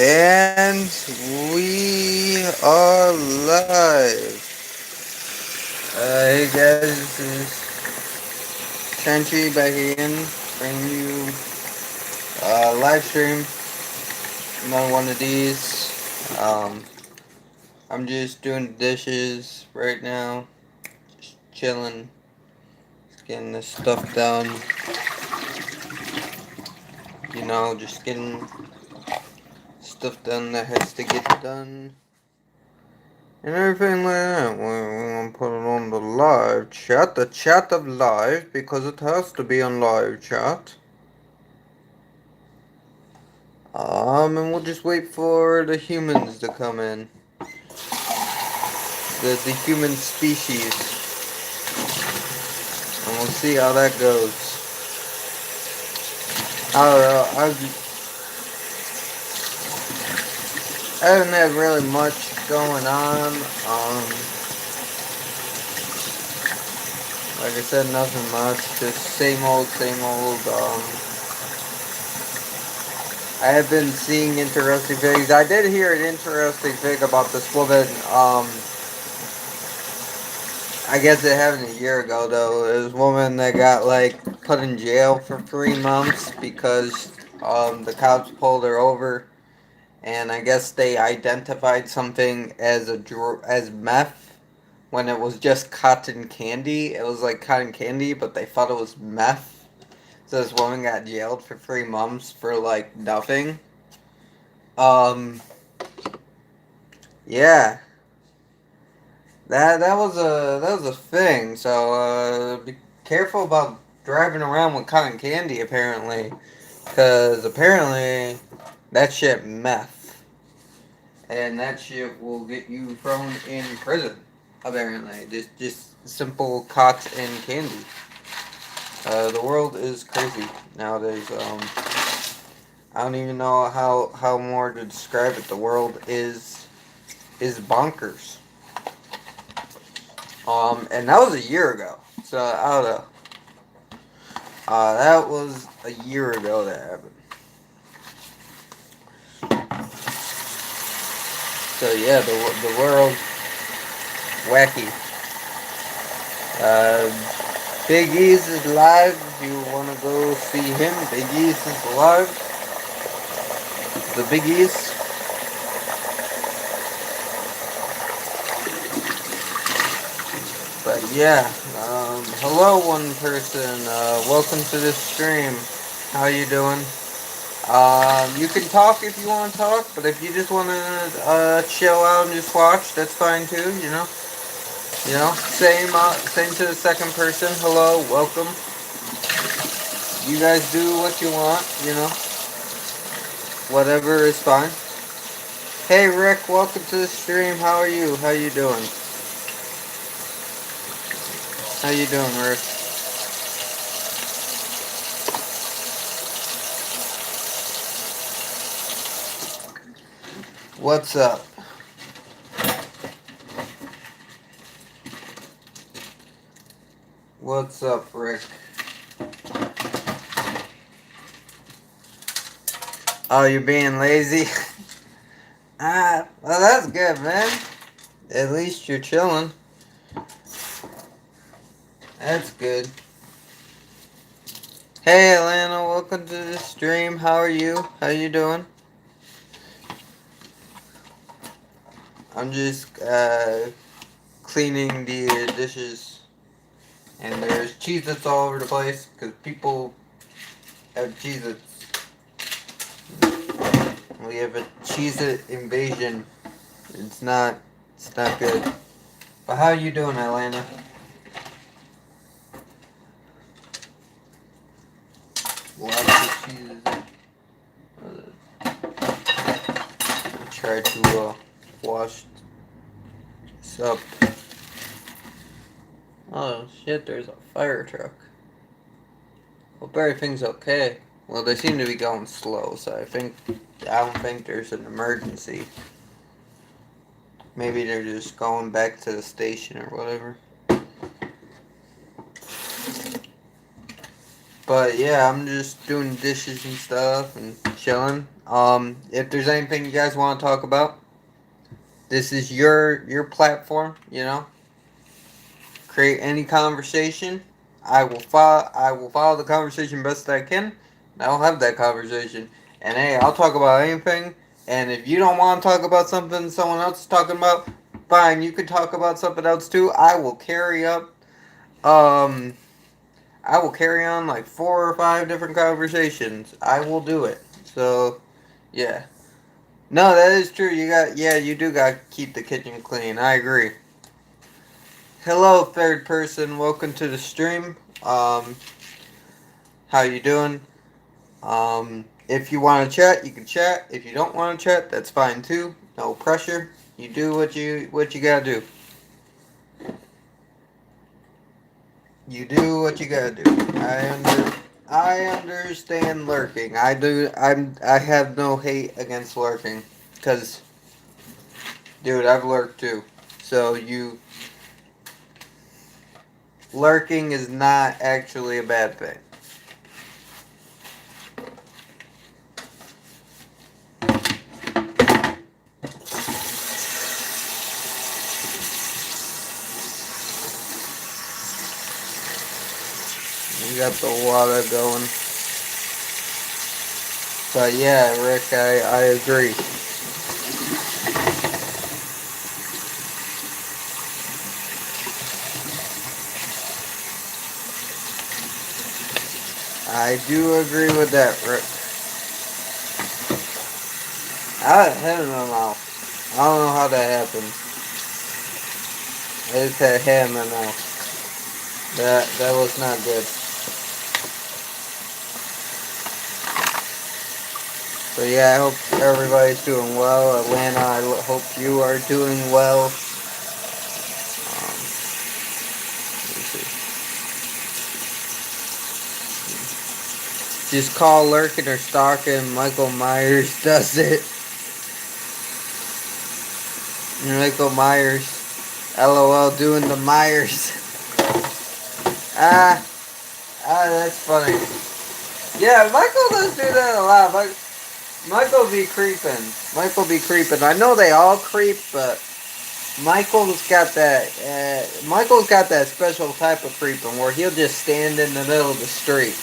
And we are live. Hey guys, this is Shanchi back again, bringing you a live stream. Another one of these. I'm just doing dishes right now, just chilling, just getting this stuff done. Just getting stuff done that has to get done. And everything like that. We're gonna put it on the live chat, the chat of live, because it has to be on live chat. And we'll just wait for the humans to come in. The human species. And we'll see how that goes. I don't know, I haven't had really much going on. Like I said, nothing much. Just same old, same old. I have been seeing interesting things. I did hear an interesting thing about this woman. I guess it happened a year ago though. This woman that got like put in jail for 3 months because the cops pulled her over, and I guess they identified something as as meth when it was just cotton candy. It was like cotton candy, but they thought it was meth. So this woman got jailed for 3 months for like nothing. Um, yeah, that was a thing. So be careful about driving around with cotton candy. Apparently, because apparently that shit meth, and that shit will get you thrown in prison. Apparently, just simple cotton candy. The world is crazy nowadays. I don't even know how more to describe it. The world is bonkers. And that was a year ago. So I don't know. That was a year ago that happened. So yeah, the world wacky. Uh, Big E's is live. If you wanna go see him, Big E's is live. The Big E's. But yeah, hello one person. Welcome to this stream. How you doing? You can talk if you want to talk, but if you just want to chill out and just watch, that's fine too. Same to the second person. Hello, welcome. You guys do what you want. Whatever is fine. Hey Rick, welcome to the stream. How are you? How you doing? How you doing, Rick? What's up? What's up, Rick? Oh, you're being lazy? Well, that's good, man. At least you're chilling. That's good. Hey, Alana, welcome to the stream. How are you? How you doing? I'm just cleaning the dishes, and there's Cheez-Its all over the place because people have Cheez-Its. We have a Cheez-It invasion. It's not, it's not good. But how you doing, Atlanta? Lots of Cheez-Its. Try to wash this up. Oh shit, there's a fire truck. Hope everything's okay. Well, they seem to be going slow, so I don't think there's an emergency. Maybe they're just going back to the station or whatever. But yeah, I'm just doing dishes and stuff and chilling. If there's anything you guys want to talk about, this is your platform. You know, create any conversation. I will follow the conversation best I can. And I'll have that conversation. And hey, I'll talk about anything. And if you don't want to talk about something someone else is talking about, fine, you can talk about something else too. Um I will carry on like 4 or 5 different conversations. I will do it. So yeah. No, that is true. You do got to keep the kitchen clean. I agree. Hello, third person. Welcome to the stream. How you doing? If you want to chat, you can chat. If you don't want to chat, that's fine too. No pressure. You do what you gotta do. You do what you gotta do. I understand lurking. I have no hate against lurking, cause dude, I've lurked too. So you lurking is not actually a bad thing. We got the water going. But yeah, Rick, I agree. I do agree with that, Rick. I had hair in my mouth. I don't know how that happened. I just had hair in my mouth. That was not good. So yeah, I hope everybody's doing well. Atlanta, I hope you are doing well. Just call lurking or stalking. Michael Myers does it. Michael Myers. LOL doing the Myers. ah, that's funny. Yeah, Michael does do that a lot. Michael be creeping. Michael be creeping. I know they all creep, but Michael's got that. Michael's got that special type of creeping where he'll just stand in the middle of the street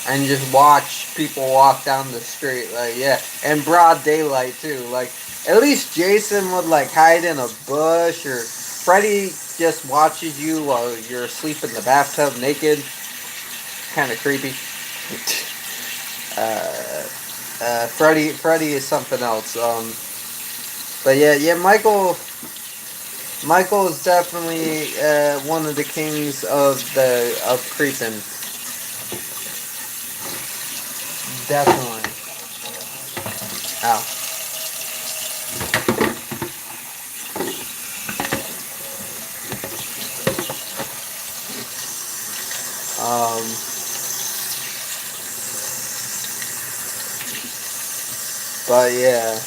and just watch people walk down the street. Like, yeah, and broad daylight too. Like, at least Jason would like hide in a bush, or Freddy just watches you while you're asleep in the bathtub naked. Kind of creepy. Freddy is something else. But yeah, Michael is definitely one of the kings of creeping. Definitely. Ow. But yeah.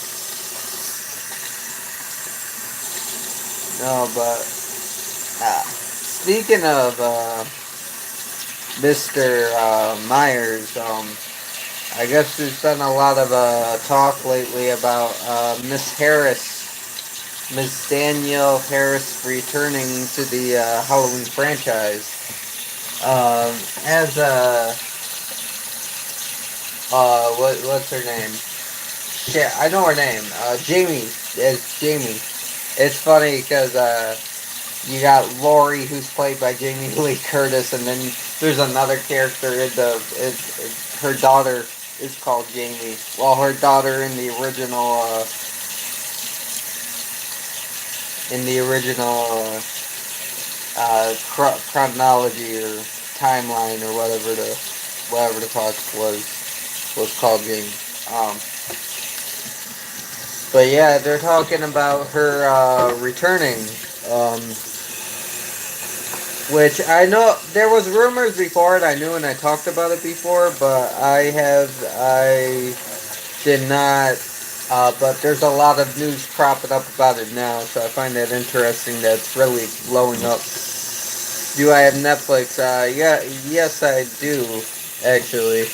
No, but speaking of Mr. Myers, I guess there's been a lot of talk lately about Miss Harris, Miss Danielle Harris returning to the Halloween franchise. As what's her name? Shit, I know her name. Jamie. It's Jamie. It's funny because you got Lori, who's played by Jamie Lee Curtis, and then there's another character in her daughter is called Jamie. Well, her daughter in the original chronology or timeline or whatever the fuck was called Jamie. But yeah, they're talking about her returning, which I know there was rumors before it. I knew and I talked about it before, but I did not. But there's a lot of news cropping up about it now, so I find that interesting. That's really blowing up. Do I have Netflix? Yes, I do. Actually,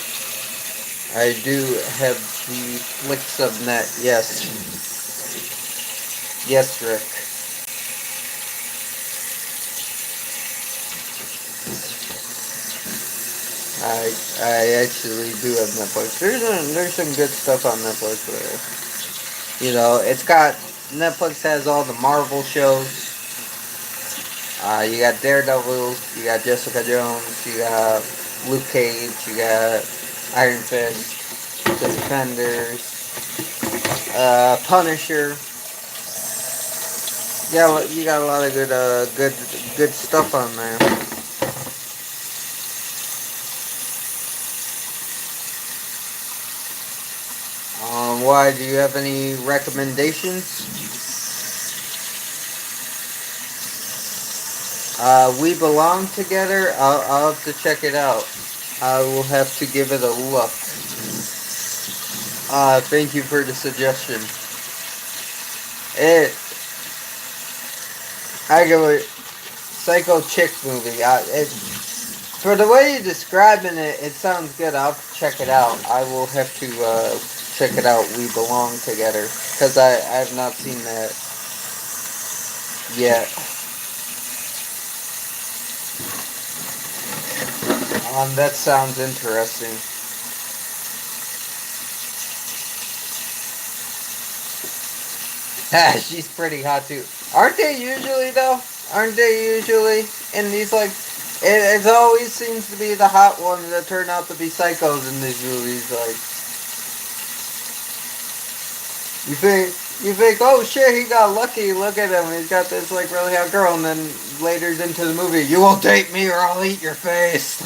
I do have The flicks of net. Yes. Yes, Rick. I actually do have Netflix. There's some good stuff on Netflix there. It's got Netflix has all the Marvel shows. You got Daredevil, you got Jessica Jones, you got Luke Cage, you got Iron Fist, The Defenders, Punisher. Yeah, you got a lot of good stuff on there. Why? Do you have any recommendations? We Belong Together. I'll have to check it out. I will have to give it a look. Thank you for the suggestion. It, I go with Psycho Chick movie. For the way you're describing it, it sounds good. I'll have to check it out. I will have to check it out. We Belong Together, because I have not seen that yet. That sounds interesting. She's pretty hot too. Aren't they usually though? Aren't they usually in these like? It always seems to be the hot ones that turn out to be psychos in these movies. Like you think, oh shit, he got lucky. Look at him, he's got this like really hot girl, and then later into the movie, you won't date me or I'll eat your face.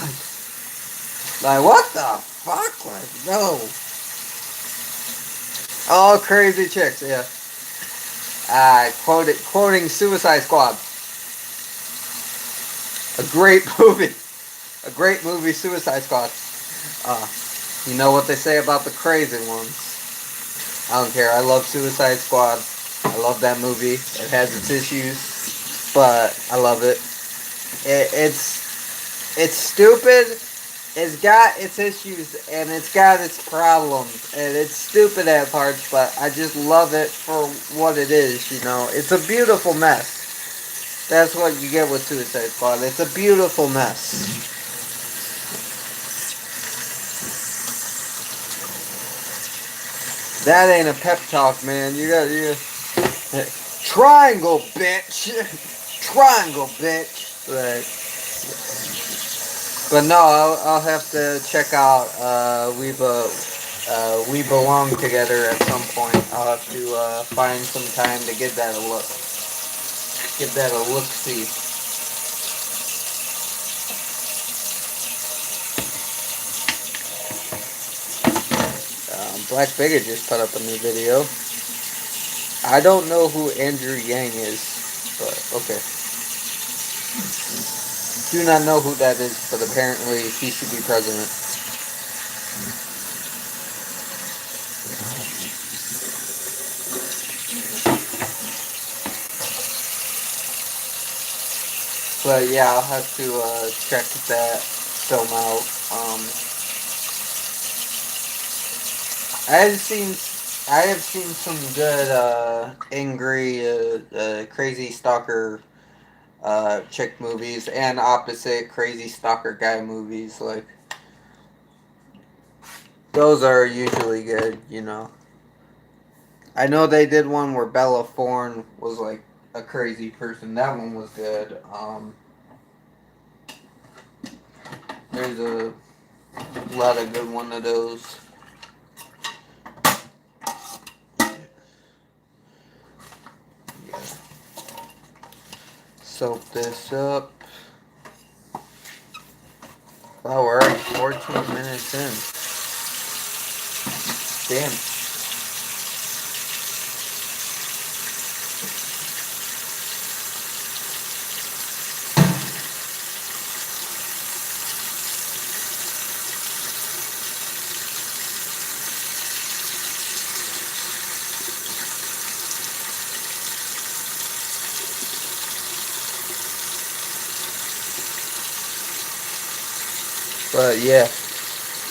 Like what the fuck? Like no. Oh, crazy chicks, yeah. Quoting Suicide Squad. A great movie. A great movie, Suicide Squad. Uh, you know what they say about the crazy ones. I don't care. I love Suicide Squad. I love that movie. It has its issues, but I love it. It's stupid. It's got its issues and it's got its problems and it's stupid at parts, but I just love it for what it is. It's a beautiful mess. That's what you get with Suicide Squad. It's a beautiful mess. That ain't a pep talk, man. You triangle, bitch. Triangle, bitch. But no, I'll have to check out We Belong Together at some point. I'll have to find some time to give that a look. Give that a look see. Black Bigot just put up a new video. I don't know who Andrew Yang is, but okay. Do not know who that is, but apparently he should be president. But yeah, I'll have to check that film out. I have seen some good angry, crazy stalker chick movies and opposite crazy stalker guy movies. Like those are usually good. I know they did one where Bella Thorne was like a crazy person. That one was good. There's a lot of good one of those. Soak this up. Wow, we're already 14 minutes in. Damn. But yeah.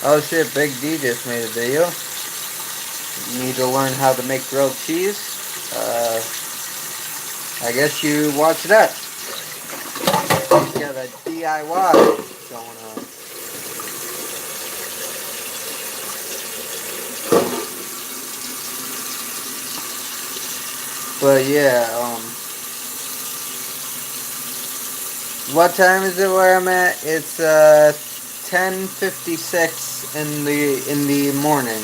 Oh shit, Big D just made a video. You need to learn how to make grilled cheese. Uh, I guess you watch that. You got a DIY going on. But yeah, what time is it where I'm at? It's 10:56 in the morning.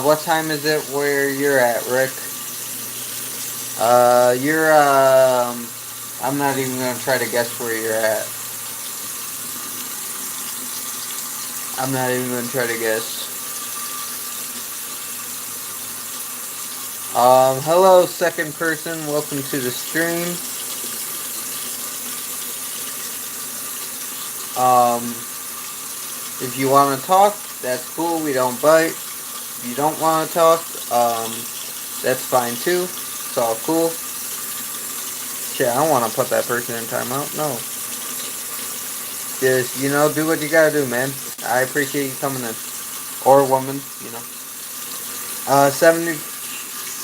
What time is it where you're at, Rick? You're I'm not even gonna try to guess where you're at. I'm not even gonna try to guess. Hello, second person. Welcome to the stream. Um, if you want to talk, that's cool. We don't bite. If you don't want to talk, that's fine too. It's all cool. Shit, I don't want to put that person in timeout. No. Just, do what you gotta do, man. I appreciate you coming in. Or woman,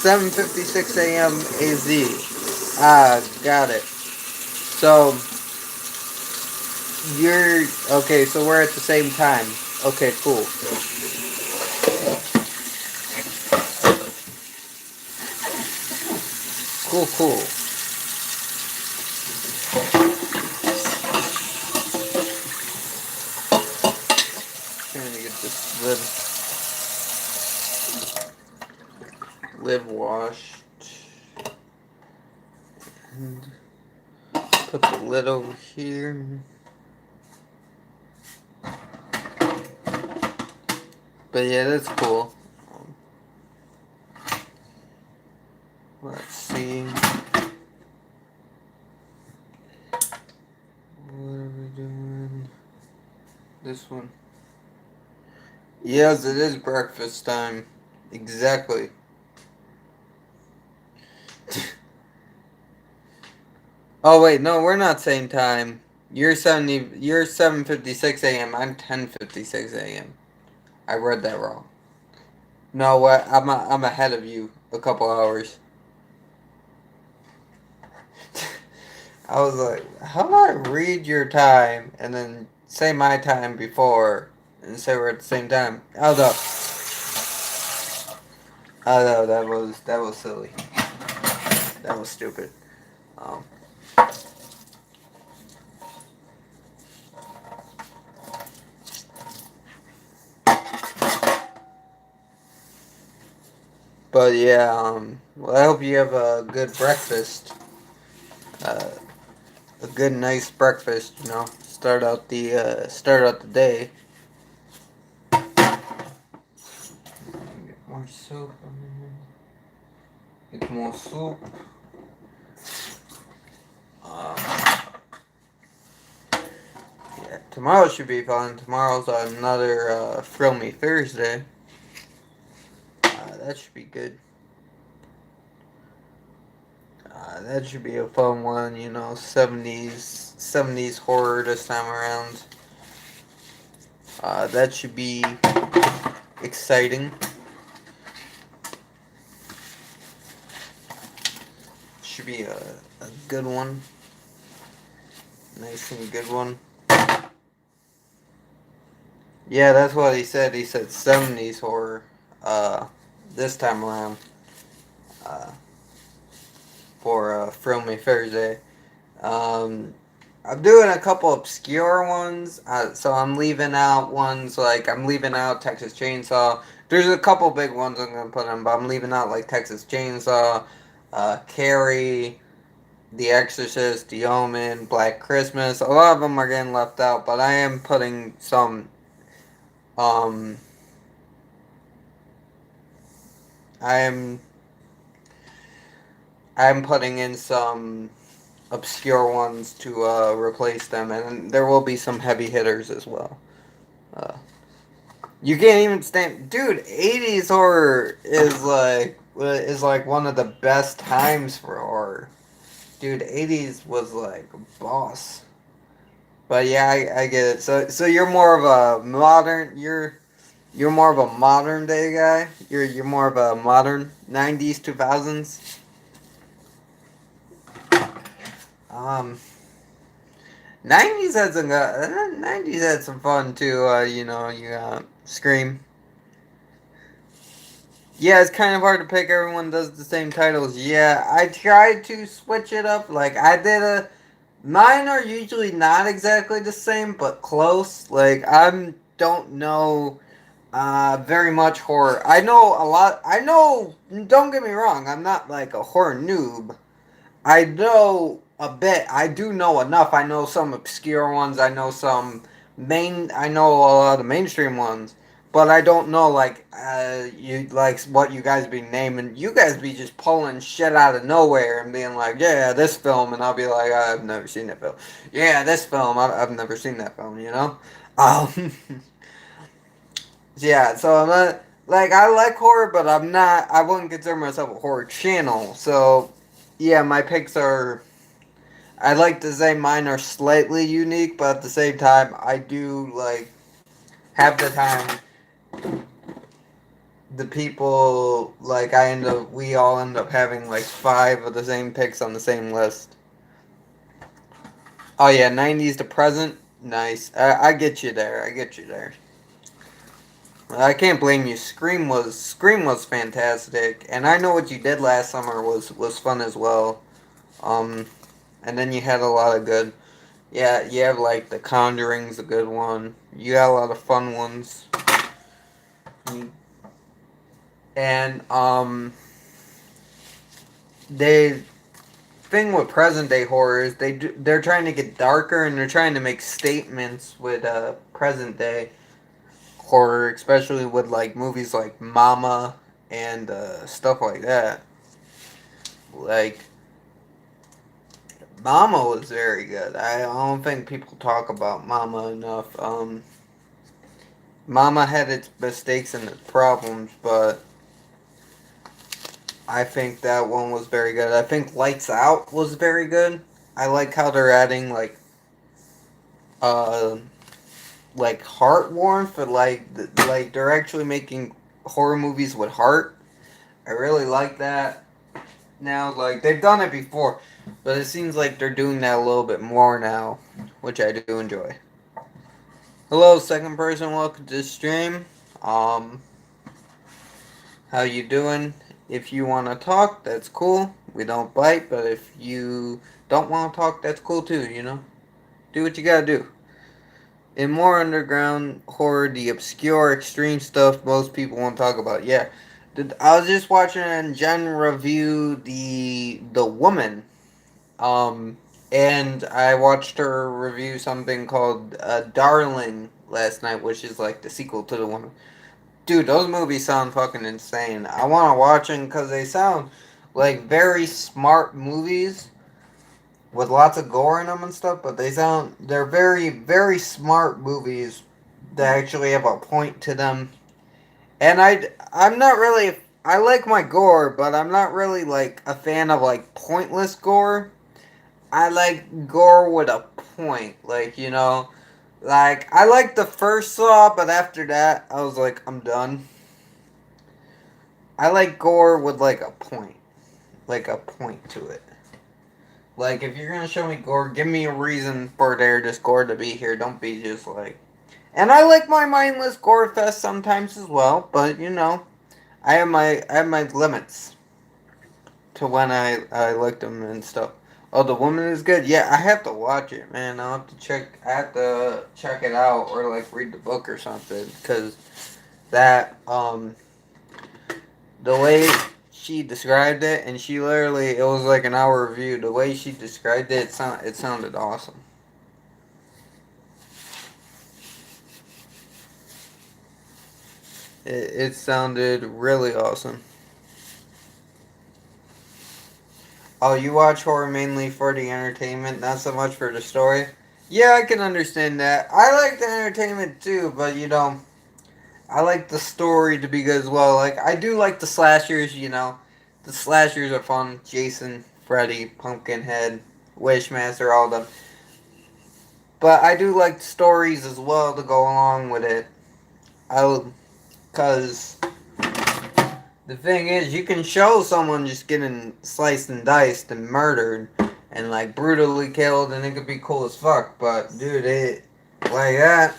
7:56 a.m. AZ. Ah, got it. So, you're... Okay, so we're at the same time. Okay, cool. Cool, cool. Trying to get this lid washed. And put the lid over here. But yeah, that's cool. Let's see. What are we doing? This one. Yes, it is breakfast time. Exactly. Oh wait, no, we're not same time. You're 7:56 a.m. I'm 10:56 a.m. I read that wrong. No, what? I'm ahead of you a couple hours. I was like, how do I read your time and then say my time before and say we're at the same time? Oh no, that was silly. That was stupid. Um, but yeah, well, I hope you have a good breakfast. Uh, a good, nice breakfast. Start out the day. Get more soup. Get more soup. Um, yeah, tomorrow should be fun. Tomorrow's another Frill Me Thursday. That should be good. That should be a fun one, 70s horror this time around. That should be exciting. Should be a good one. Nice and good one. Yeah, that's what he said. He said 70s horror this time around uh, for Frill Me Thursday. I'm doing a couple obscure ones, so I'm leaving out ones like I'm leaving out Texas Chainsaw. There's a couple big ones I'm gonna put in, but I'm leaving out like Texas Chainsaw, Carrie, The Exorcist, The Omen, Black Christmas. A lot of them are getting left out, but I am putting some. Um, I am. I'm putting in some obscure ones to replace them, and there will be some heavy hitters as well. Uh, you can't even stand, dude. 80s horror is like one of the best times for horror, dude. 80s was like boss. But yeah, I get it. So you're more of a modern. You're more of a modern day guy. You're more of a modern '90s 2000s. Um, '90s had some '90s had some fun too. You got Scream. Yeah, it's kind of hard to pick. Everyone does the same titles. Yeah, I tried to switch it up. Like I did a. Mine are usually not exactly the same, but close. Like I don't know very much horror. I know a lot. I know. Don't get me wrong. I'm not like a horror noob. I know a bit. I do know enough. I know some obscure ones. I know some main. I know a lot of the mainstream ones, but I don't know like you like what you guys be naming. You guys be just pulling shit out of nowhere and being like, yeah, this film, and I'll be like, I've never seen that film. Yeah, this film, I've never seen that film. You know. Um, yeah. So I'm not like I like horror, but I'm not. I wouldn't consider myself a horror channel. So yeah, my picks are I like to say mine are slightly unique, but at the same time, I do like half the time the people like we all end up having like five of the same picks on the same list. Oh yeah, '90s to present, nice. I get you there. I get you there. I can't blame you. Scream was fantastic, and I know what you did last summer was fun as well. Um, and then you had a lot of good. Yeah, you have like The Conjuring's a good one. You got a lot of fun ones. And they thing with present day horror is they're trying to get darker and they're trying to make statements with present day horror, especially with like movies like Mama and stuff like that. Like Mama was very good. I don't think people talk about Mama enough. Mama had its mistakes and its problems, but I think that one was very good. I think Lights Out was very good. I like how they're adding uh like heart warmth, but like they're actually making horror movies with heart. I really like that. Now like they've done it before, but it seems like they're doing that a little bit more now, which I do enjoy. Hello, second person. Welcome to the stream. Um, how you doing? If you want to talk, that's cool. We don't bite, but if you don't want to talk, that's cool too, you know? Do what you gotta do. In more underground horror, the obscure, extreme stuff most people won't talk about. Yeah. I was just watching Jen review the Woman. Um, and I watched her review something called Darling last night, which is like the sequel to The Woman. Dude, those movies sound fucking insane. I want to watch them because they sound like very smart movies with lots of gore in them and stuff. But they're very very smart movies that actually have a point to them. And I'm not really I like my gore, but I'm not really like a fan of like pointless gore. I like gore with a point, like like I like the first Saw, but after that I was like I'm done. I like gore with like a point to it. Like if you're gonna show me gore, give me a reason for there just gore to be here. Don't be just like. And I like my mindless gore fest sometimes as well, but I have my limits to when I like them and stuff. Oh, the woman is good. Yeah, I have to watch it, man. I'll have to check. I have to check it out or like read the book or something because that the way she described it, and she literally it was like an hour review. The way she described it, it sounded awesome. It sounded really awesome. Oh, you watch horror mainly for the entertainment, not so much for the story. Yeah, I can understand that. I like the entertainment too, but I like the story to be good as well. Like I do like the slashers. The slashers are fun. Jason, Freddy, Pumpkinhead, Wishmaster, all of them. But I do like stories as well to go along with it. I Because the thing is, you can show someone just getting sliced and diced and murdered and like brutally killed, and it could be cool as fuck. But dude, it like that.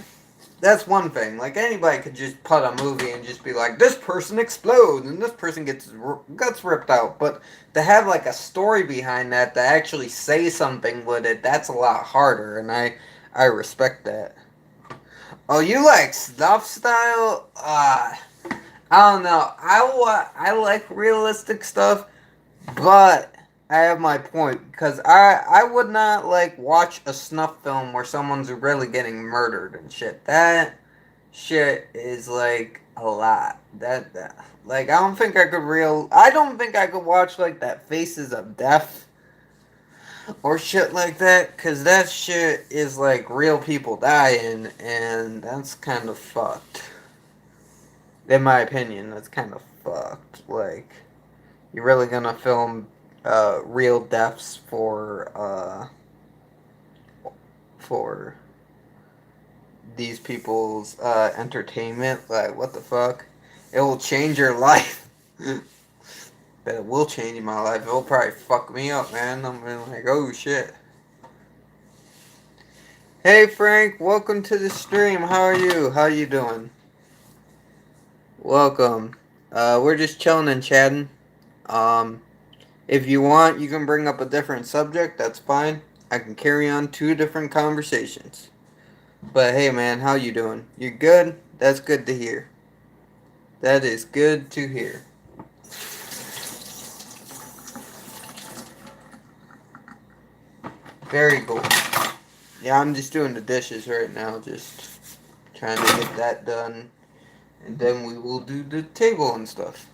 That's one thing. Like anybody could just put a movie and just be like, this person explodes and this person gets guts ripped out. But to have like a story behind that to actually say something with it, that's a lot harder, and I respect that. Oh, you like snuff style? I don't know. I like realistic stuff, but I have my point because I would not like watch a snuff film where someone's really getting murdered and shit. That shit is like a lot. That like I don't think I could watch like that Faces of Death or shit like that cuz that shit is like real people dying and that's kind of fucked. In my opinion, that's kind of fucked. Like you're really going to film real deaths for these people's entertainment. Like, what the fuck? It will change your life. But it will change my life. It will probably fuck me up, man. I'm like, oh shit. Hey Frank, welcome to the stream. How are you? How you doing? Welcome. We're just chilling and chatting. Um, if you want, you can bring up a different subject. That's fine. I can carry on two different conversations. But hey, man, how you doing? You good? That's good to hear. That is good to hear. Very cool. Yeah, I'm just doing the dishes right now. Just trying to get that done. And then we will do the table and stuff.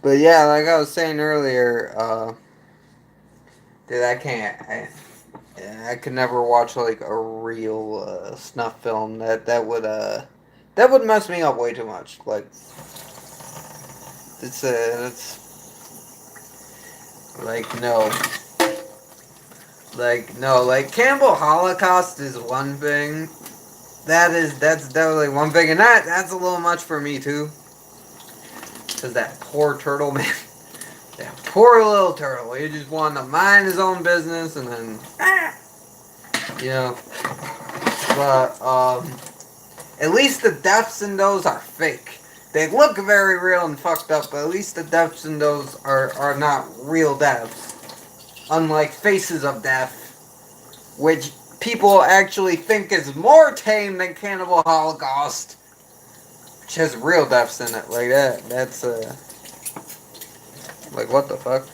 But yeah, like I was saying earlier, dude, I could never watch like a real snuff film. That would mess me up way too much. Like it's like no, like Cannibal Holocaust is one thing. That's definitely one thing, and that's a little much for me too. Cause that poor turtle man, that poor little turtle, he just wanted to mind his own business, and then you know. But at least the deaths in those are fake. They look very real and fucked up, but at least the deaths in those are not real deaths. Unlike Faces of Death, which people actually think is more tame than Cannibal Holocaust, which has real deaths in it. Like that's like what the fuck?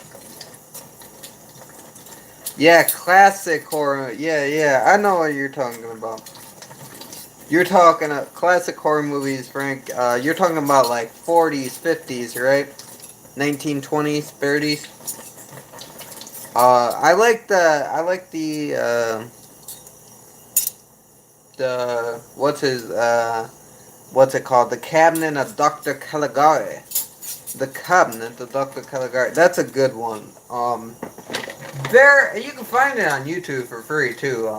Yeah, classic horror. Yeah, I know what you're talking about. You're talking classic horror movies, Frank. You're talking about like 40s, 50s, right? 1920s, 30s. The what's it called? The Cabinet of Dr. Caligari. The Cabinet of Dr. Caligari. That's a good one. You can find it on YouTube for free too.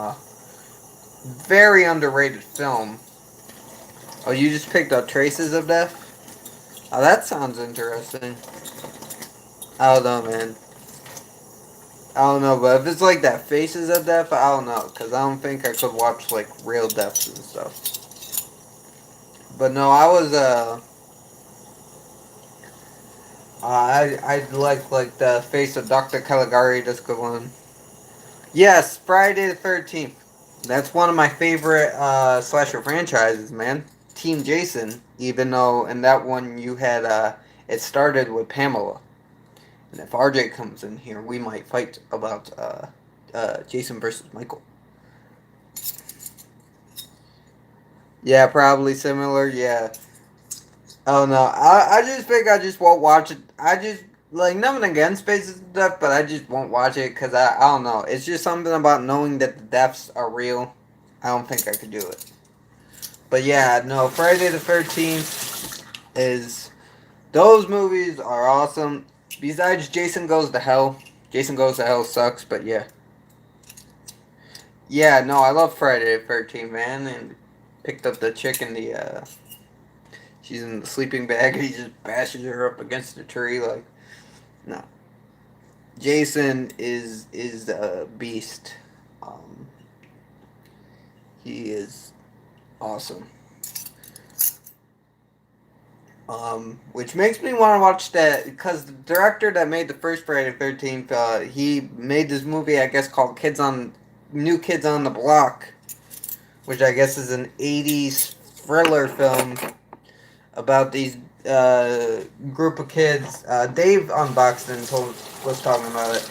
Very underrated film. Oh, you just picked up Traces of Death? Oh, that sounds interesting. I don't know, man. I don't know, but if it's like that Faces of Death, I don't know, because I don't think I could watch, like, real deaths and stuff. But no, I like the Face of Dr. Caligari, that's a good one. Yes, Friday the 13th. That's one of my favorite slasher franchises, man. Team Jason, even though in that one you had, it started with Pamela. And if RJ comes in here, we might fight about Jason versus Michael. Yeah, probably similar. Yeah. Oh no, I just think I just won't watch it. I just like nothing against Spaces and stuff, but I just won't watch it because I don't know. It's just something about knowing that the deaths are real. I don't think I could do it. But yeah, no, Friday the 13th is those movies are awesome. Besides Jason Goes to Hell. Jason Goes to Hell sucks, but yeah. Yeah, no, I love Friday the 13th, man. And picked up the chick in the she's in the sleeping bag and he just bashes her up against the tree like no. Jason is a beast. Um, he is awesome. Which makes me want to watch that because the director that made the first Friday the 13th, he made this movie I guess called New Kids on the Block, which I guess is an 80s thriller film about these group of kids. Dave unboxed and was talking about it.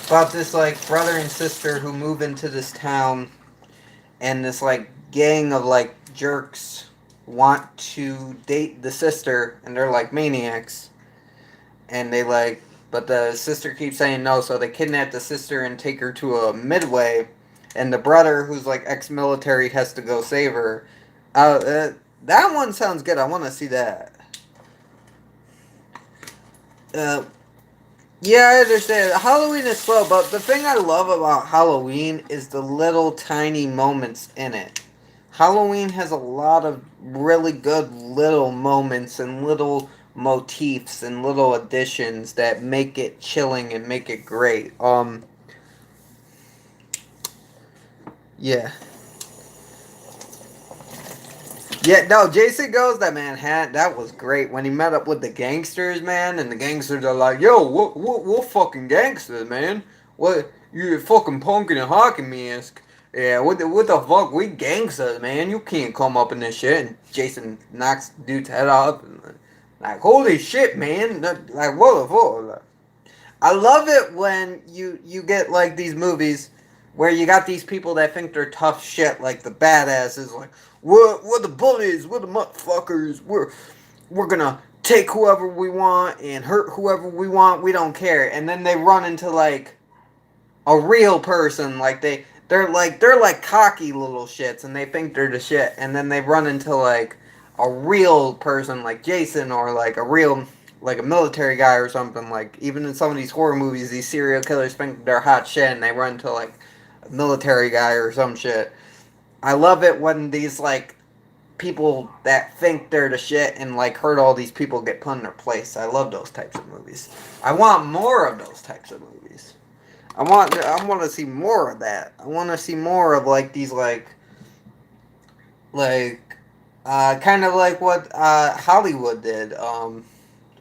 About this like brother and sister who move into this town, and this like gang of like jerks want to date the sister, and they're like maniacs, and they like, but the sister keeps saying no, so they kidnap the sister and take her to a midway, and the brother who's like ex-military has to go save her. That one sounds good. I want to see that. Uh, yeah, I understand. Halloween is slow, but the thing I love about Halloween is the little tiny moments in it. Halloween has a lot of really good little moments and little motifs and little additions that make it chilling and make it great. Yeah. Yeah, no, Jason Goes to Manhattan. That was great when he met up with the gangsters, man. And the gangsters are like, "Yo, what fucking gangsters, man? What you fucking punking and hawking me?" Ask, yeah, what the fuck? We gangsters, man. You can't come up in this shit. And Jason knocks dude's head off. And, like, holy shit, man! Like, what the fuck? Like, I love it when you get like these movies where you got these people that think they're tough shit, like the badasses, like we're the bullies, we're the motherfuckers, we're gonna take whoever we want and hurt whoever we want, we don't care, and then they run into like a real person, like they're like cocky little shits, and they think they're the shit, and then they run into like a real person like Jason or like a real like a military guy or something. Like even in some of these horror movies, these serial killers think they're hot shit, and they run into like a military guy or some shit. I love it when these like people that think they're the shit and like hurt all these people get put in their place. I love those types of movies. I want more of those types of movies. I want to see more of that. I want to see more of like these like kind of like what Hollywood did.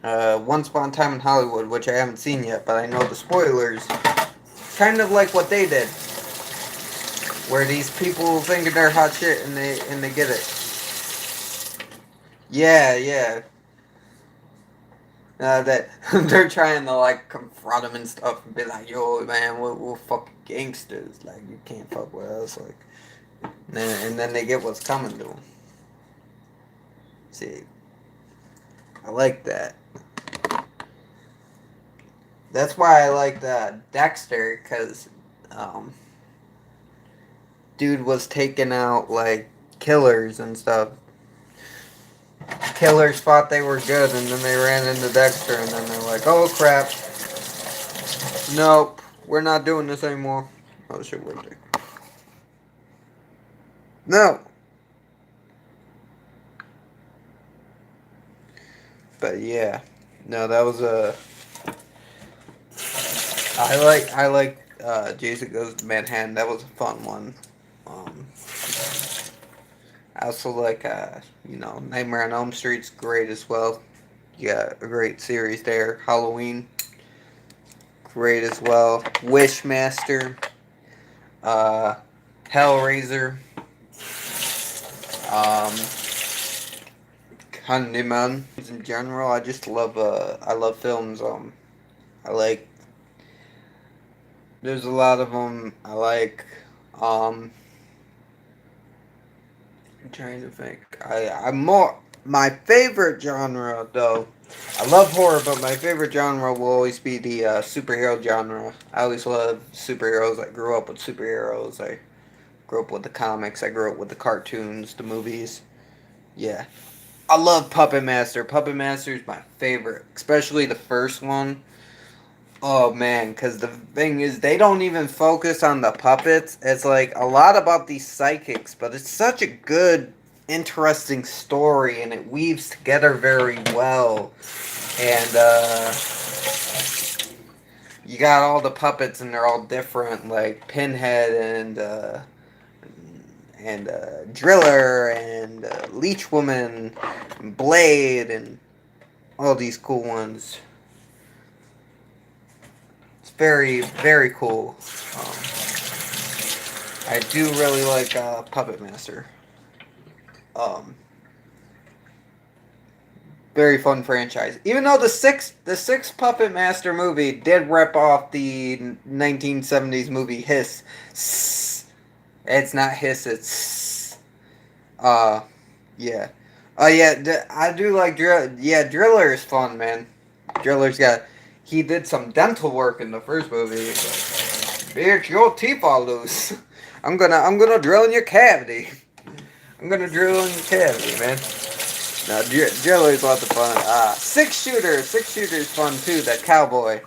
Once Upon a Time in Hollywood, which I haven't seen yet, but I know the spoilers. Kind of like what they did, where these people think they're hot shit and they get it. Yeah, yeah. That they're trying to like confront him and stuff and be like, "Yo, man, we're fucking gangsters. Like, you can't fuck with us." Like, and then they get what's coming to them. See, I like that. That's why I like Dexter, because um, dude was taking out like killers and stuff. Killers thought they were good, and then they ran into Dexter, and then they're like, "Oh crap, nope, we're not doing this anymore." Oh shit, we're there. No, but yeah, no, that was a. I like Jason Goes to Manhattan. That was a fun one. Um, I also like Nightmare on Elm Street's great as well. You got a great series there. Halloween, great as well. Wishmaster, uh, Hellraiser, um, Candyman. In general, I love films. I like. There's a lot of them. I like. Um, I'm trying to think. I'm more my favorite genre though. I love horror, but my favorite genre will always be the superhero genre. I always love superheroes. I grew up with superheroes. I grew up with the comics. I grew up with the cartoons, the movies. Yeah, I love Puppet Master. Puppet Master is my favorite, especially the first one. Oh man, because the thing is, they don't even focus on the puppets. It's like a lot about these psychics, but it's such a good, interesting story, and it weaves together very well. And you got all the puppets, and they're all different, like Pinhead and Driller and Leech Woman, and Blade, and all these cool ones. It's very, very cool. Um, I do really like Puppet Master. Um, Very fun franchise. Even though the sixth Puppet Master movie did rip off the 1970s movie Hiss. It's not Hiss. It's uh yeah. Yeah. I do like Drill. Yeah, Driller is fun, man. Driller's got. He did some dental work in the first movie. Bitch, your teeth all loose. I'm gonna drill in your cavity. I'm gonna drill in your cavity, man. No, Driller's lots of fun. Six shooter's fun too. That cowboy.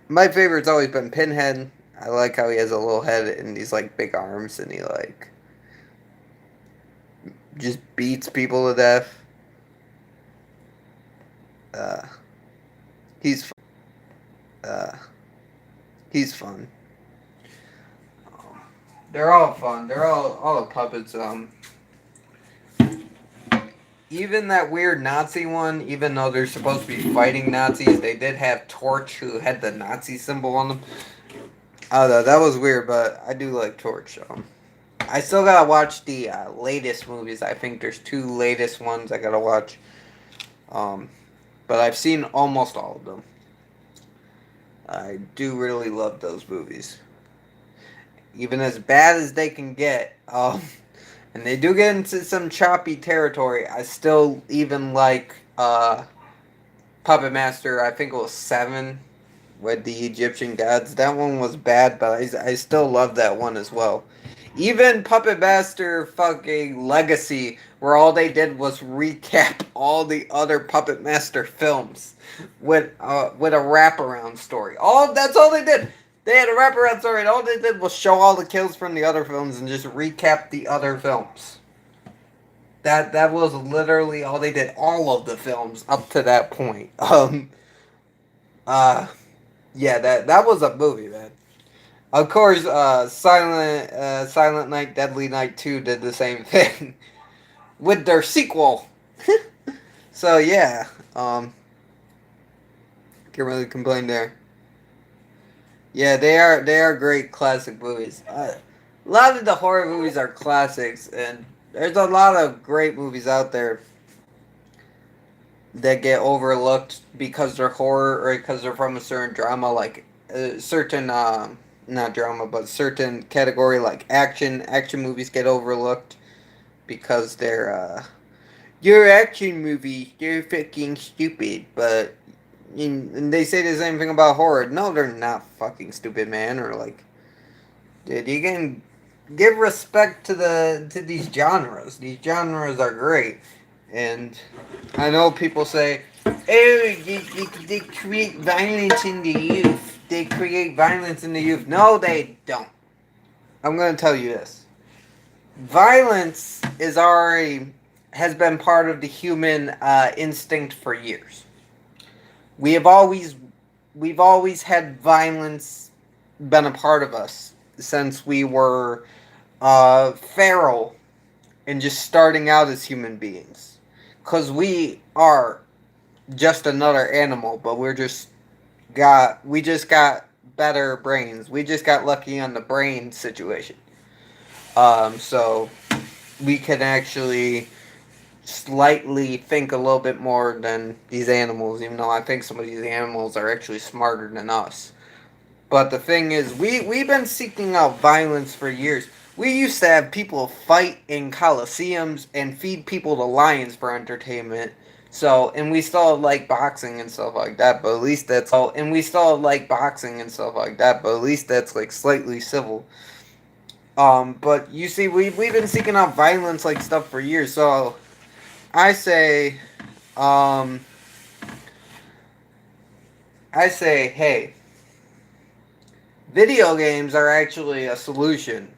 My favorite's always been Pinhead. I like how he has a little head and he's like big arms and he like just beats people to death. Uh, he's uh, he's fun. Um, they're all fun. They're all the puppets. Even that weird Nazi one, even though they're supposed to be fighting Nazis, they did have Torch, who had the Nazi symbol on them. Oh, that was weird, but I do like Torch. I still gotta watch the latest movies. I think there's two latest ones I gotta watch. Um, but I've seen almost all of them. I do really love those movies, even as bad as they can get. And they do get into some choppy territory. I still even like Puppet Master. I think it was 7 with the Egyptian gods. That one was bad, but I still love that one as well. Even Puppet Master fucking Legacy, where all they did was recap all the other Puppet Master films with a wraparound story. That's all they did. They had a wraparound story, and all they did was show all the kills from the other films and just recap the other films. That was literally all they did. All of the films up to that point. Uh, yeah, that was a movie, man. Of course, Silent Night, Deadly Night 2 did the same thing with their sequel. So yeah, um, can't really complain there. Yeah, they are great classic movies. A lot of the horror movies are classics, and there's a lot of great movies out there that get overlooked because they're horror or because they're from a certain drama, like certain not drama, but certain category like action. Action movies get overlooked because they're your action movie. They're fucking stupid, but and they say the same thing about horror. No, they're not fucking stupid, man. Or like, dude, you can give respect to these genres. These genres are great, and I know people say, "Oh, they create violence in the youth. They create violence in the youth." No, they don't. I'm gonna tell you this: violence is already has been part of the human instinct for years. We have always we've always had violence been a part of us since we were feral and just starting out as human beings. Because we are just another animal, but we just got better brains. We just got lucky on the brain situation. So we can actually slightly think a little bit more than these animals, even though I think some of these animals are actually smarter than us. But the thing is, we've been seeking out violence for years. We used to have people fight in coliseums and feed people to lions for entertainment. So, and we still like boxing and stuff like that, but at least and we still like boxing and stuff like that, but at least that's like slightly civil. But you see, we've been seeking out violence like stuff for years. So I say, um, I say, hey, video games are actually a solution,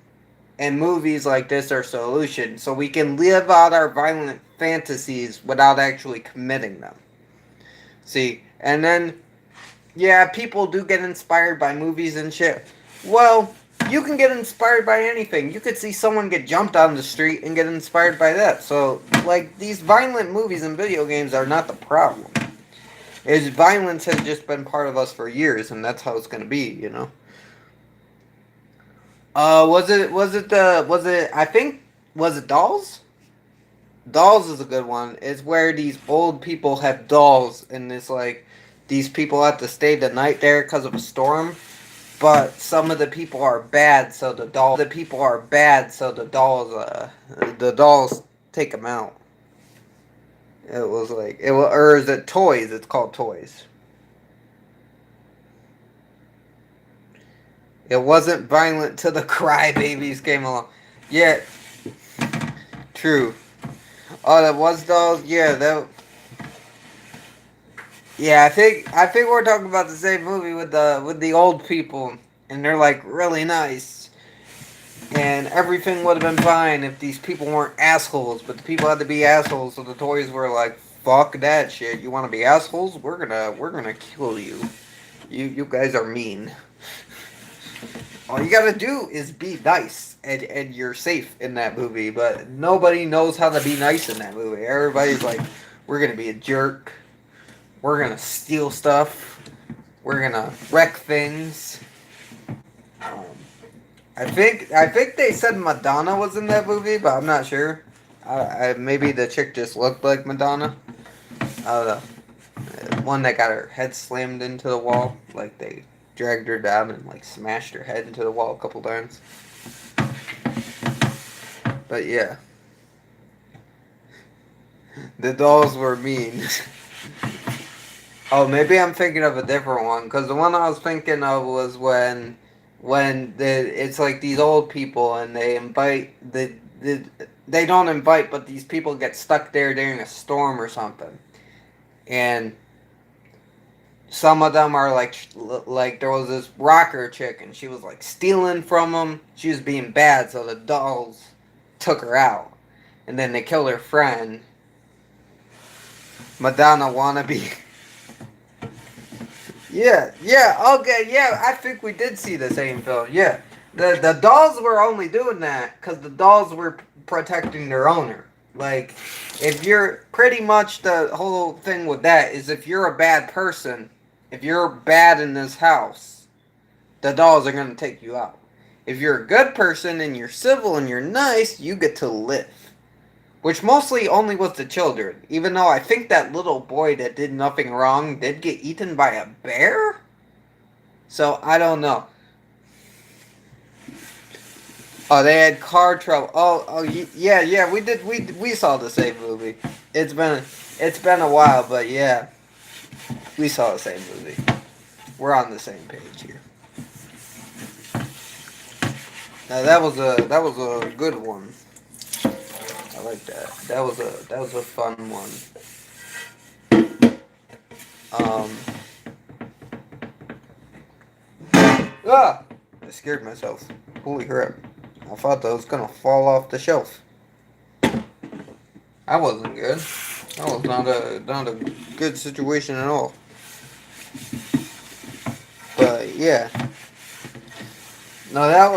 and movies like this are a solution, so we can live out our violent fantasies without actually committing them. See, and then, yeah, people do get inspired by movies and shit. Well, you can get inspired by anything. You could see someone get jumped on the street and get inspired by that. So, like, these violent movies and video games are not the problem. Is violence has just been part of us for years, and that's how it's gonna be, you know. I think was it Dolls? Dolls is a good one. It's where these old people have dolls, and it's like these people have to stay the night there because of a storm. But some of the people are bad, so the dolls take them out. It was like it was, or is it Toys? It's called Toys. It wasn't violent till the crybabies came along. Yeah, true. Oh, that was Dolls. Yeah, that. Yeah, I think we're talking about the same movie with the old people, and they're like really nice, and everything would have been fine if these people weren't assholes. But the people had to be assholes, so the toys were like, "Fuck that shit! You want to be assholes? We're gonna kill you. You guys are mean. All you gotta do is be nice, and you're safe in that movie. But nobody knows how to be nice in that movie. Everybody's like, we're gonna be a jerk. We're gonna steal stuff. We're gonna wreck things." Um, I think they said Madonna was in that movie, but I'm not sure. Maybe the chick just looked like Madonna. I don't know. One that got her head slammed into the wall, like they dragged her down and like smashed her head into the wall a couple times. But yeah, the dolls were mean. Oh, maybe I'm thinking of a different one, because the one I was thinking of was it's like these old people and they invite they don't invite, but these people get stuck there during a storm or something, and some of them are like there was this rocker chick and she was like stealing from them. She was being bad, so the dolls took her out, and then they killed her friend. Madonna wannabe. Yeah, okay, yeah, I think we did see the same film, yeah. The dolls were only doing that because the dolls were protecting their owner. Like, if you're, pretty much the whole thing with that is if you're a bad person, if you're bad in this house, the dolls are going to take you out. If you're a good person and you're civil and you're nice, you get to live. Which mostly only was the children. Even though I think that little boy that did nothing wrong did get eaten by a bear? So, I don't know. Oh, they had car trouble. Yeah, we saw the same movie. It's been a while, but yeah, we saw the same movie. We're on the same page here. Now that was a good one. I like that. That was a fun one. Um. Ah! I scared myself. Holy crap! I thought that was gonna fall off the shelf. That wasn't good. That was not a good situation at all. But yeah. No, that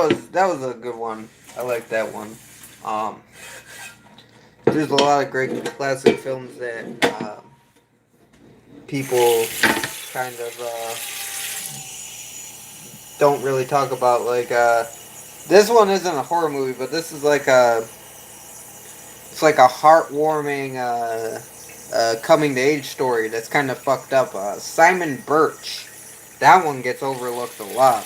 was a good one. I like that one. Um, there's a lot of great classic films that people kind of don't really talk about. Like this one isn't a horror movie, but this is like it's like a heartwarming coming to age story that's kind of fucked up. Simon Birch, that one gets overlooked a lot.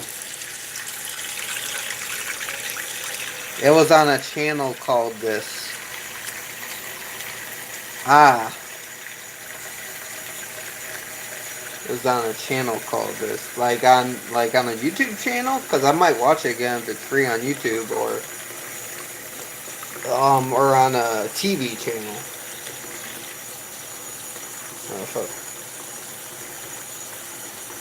It was on a channel called this. Ah. It was on a channel called this. Like on a YouTube channel? Because I might watch it again if it's free on YouTube, or on a TV channel. Oh fuck.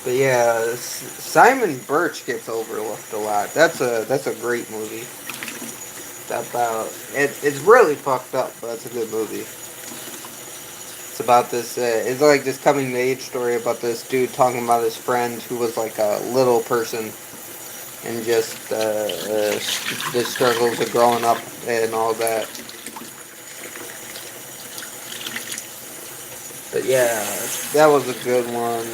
But yeah, Simon Birch gets overlooked a lot. That's a great movie. It's about it's really fucked up, but it's a good movie. It's about this. It's like this coming of age story about this dude talking about his friend who was like a little person and just the struggles of growing up and all that. But yeah, that was a good one.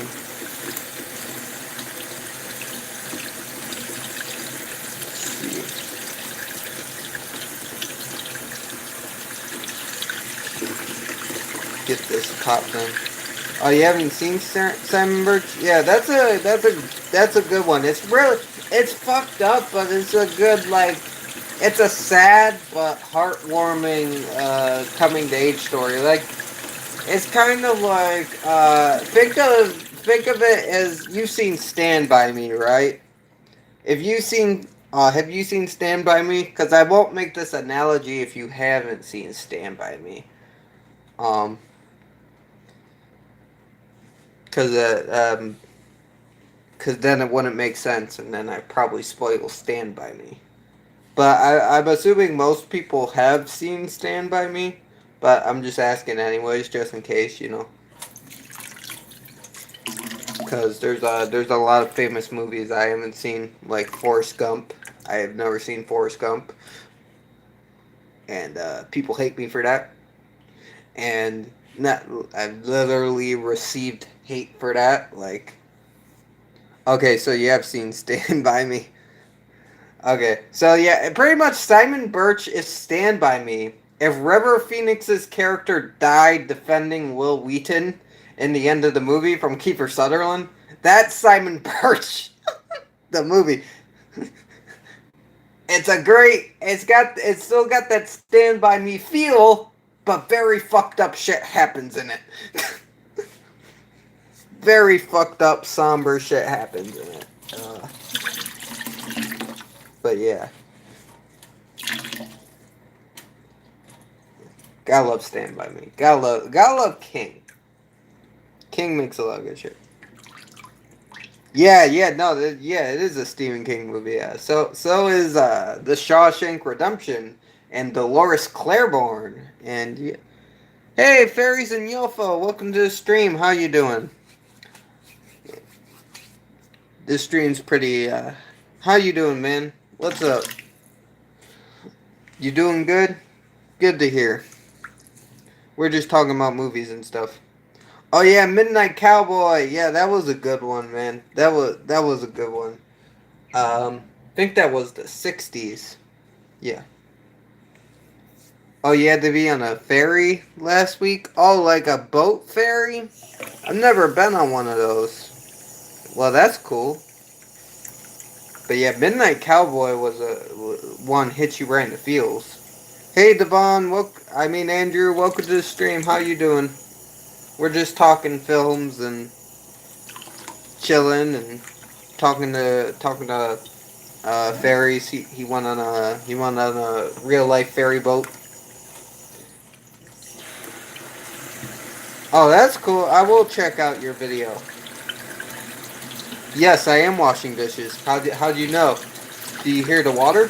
Get this popping. Oh, you haven't seen Simon Birch? Yeah, that's a good one. It's fucked up, but it's a good like it's a sad but heartwarming coming to age story. Like it's kind of like think of it as you've seen Stand by Me, right? If you seen have you seen Stand by Me? Because I won't make this analogy if you haven't seen Stand by Me. Um, because because then it wouldn't make sense, and then I probably spoil Stand by Me. But I'm assuming most people have seen Stand by Me. But I'm just asking anyways, just in case, you know. Because there's a lot of famous movies I haven't seen, like Forrest Gump. I have never seen Forrest Gump, and people hate me for that. And not I've literally received hate for that. Like, okay, so you have seen Stand by Me. Okay, so yeah, pretty much Simon Birch is Stand By Me. If River Phoenix's character died defending Will Wheaton in the end of the movie from Kiefer Sutherland, that's Simon Birch. The movie. It's still got that Stand By Me feel, but very fucked up shit happens in it. Very fucked up, somber shit happens in it. But yeah. Gotta love Stand By Me. Gotta love King. King makes a lot of good shit. Yeah, no, yeah, it is a Stephen King movie. Yeah, so is The Shawshank Redemption and Dolores Claiborne and yeah. Hey, fairies and Yofo, welcome to the stream. How you doing? This stream's pretty. How you doing, man? What's up? You doing good? Good to hear. We're just talking about movies and stuff. Oh yeah, Midnight Cowboy. Yeah, that was a good one, man. That was a good one. I think that was the '60s. Yeah. Oh, you had to be on a ferry last week? Oh, like a boat ferry? I've never been on one of those. Well, that's cool. But yeah, Midnight Cowboy was a one hit you right in the feels. Hey, Devon. Andrew. Welcome to the stream. How you doing? We're just talking films and chilling and talking to ferries. He went on a real life ferry boat. Oh, that's cool. I will check out your video. Yes, I am washing dishes. How do you know? Do you hear the water?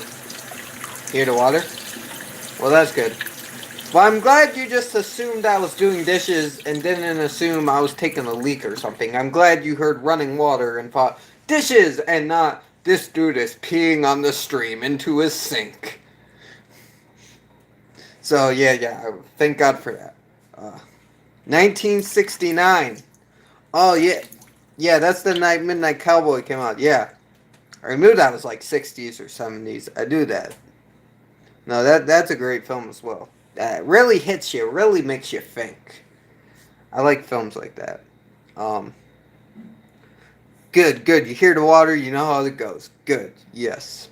Hear the water? Well, that's good. Well, I'm glad you just assumed I was doing dishes and didn't assume I was taking a leak or something. I'm glad you heard running water and thought, dishes, and not, this dude is peeing on the stream into his sink. So, yeah, thank God for that. 1969. Oh, yeah. Yeah, that's the night Midnight Cowboy came out. Yeah. I knew that was like 60s or 70s. I do that. No, that's a great film as well. That really hits you, really makes you think. I like films like that. Um, good. You hear the water, you know how it goes. Good, yes.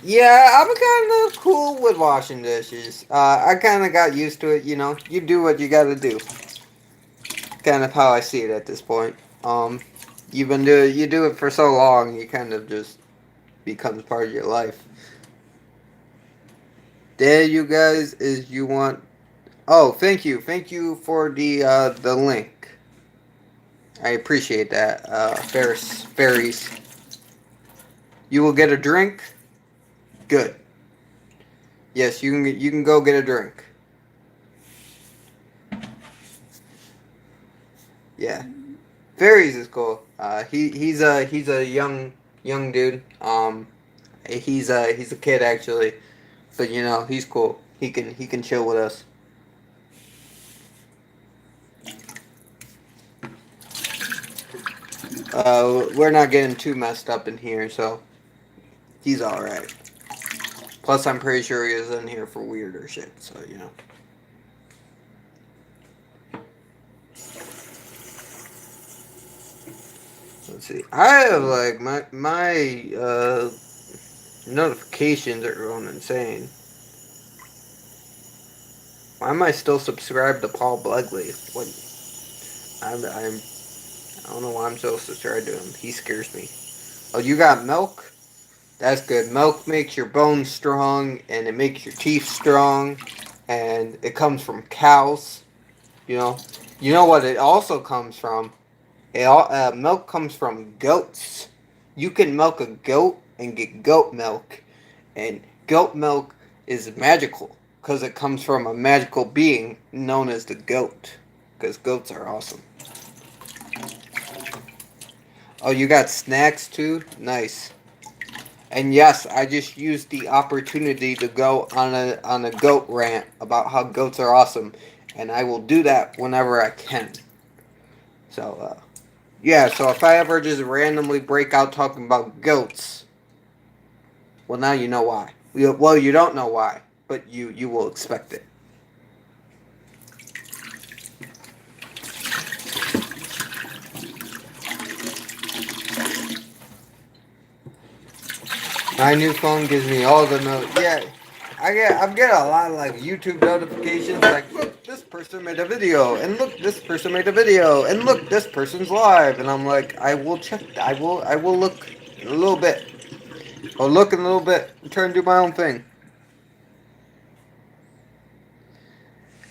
Yeah, I'm kind of cool with washing dishes. I kind of got used to it, you know. You do what you gotta do. Kind of how I see it at this point. You do it for so long, you kind of just becomes part of your life. There, you guys, is you want. Oh, thank you for the link. I appreciate that, Ferries. You will get a drink. Good. Yes, you can go get a drink. Yeah, Ferries is cool. He's a young dude. He's a kid actually, but you know he's cool. He can chill with us. We're not getting too messed up in here, so he's all right. Plus, I'm pretty sure he is in here for weirder shit. So you know. Let's see. I have like my notifications are going insane. Why am I still subscribed to Paul Blegley? What? I'm I don't know why I'm so subscribed to him. He scares me. Oh, you got milk? That's good. Milk makes your bones strong, and it makes your teeth strong, and it comes from cows. You know. You know what? It also comes from. Milk comes from goats. You can milk a goat and get goat milk, and goat milk is magical because it comes from a magical being known as the goat. Because goats are awesome. Oh, you got snacks too? Nice. And yes, I just used the opportunity to go on a goat rant about how goats are awesome, and I will do that whenever I can. So, yeah. So if I ever just randomly break out talking about goats, well, now you know why. Well, you don't know why, but you will expect it. My new phone gives me all the notes. Yeah, I'm getting a lot of like YouTube notifications like look this person made a video and look this person made a video and look this person's live and I'm like I will check I will look in a little bit. I'll look in a little bit and try and do my own thing.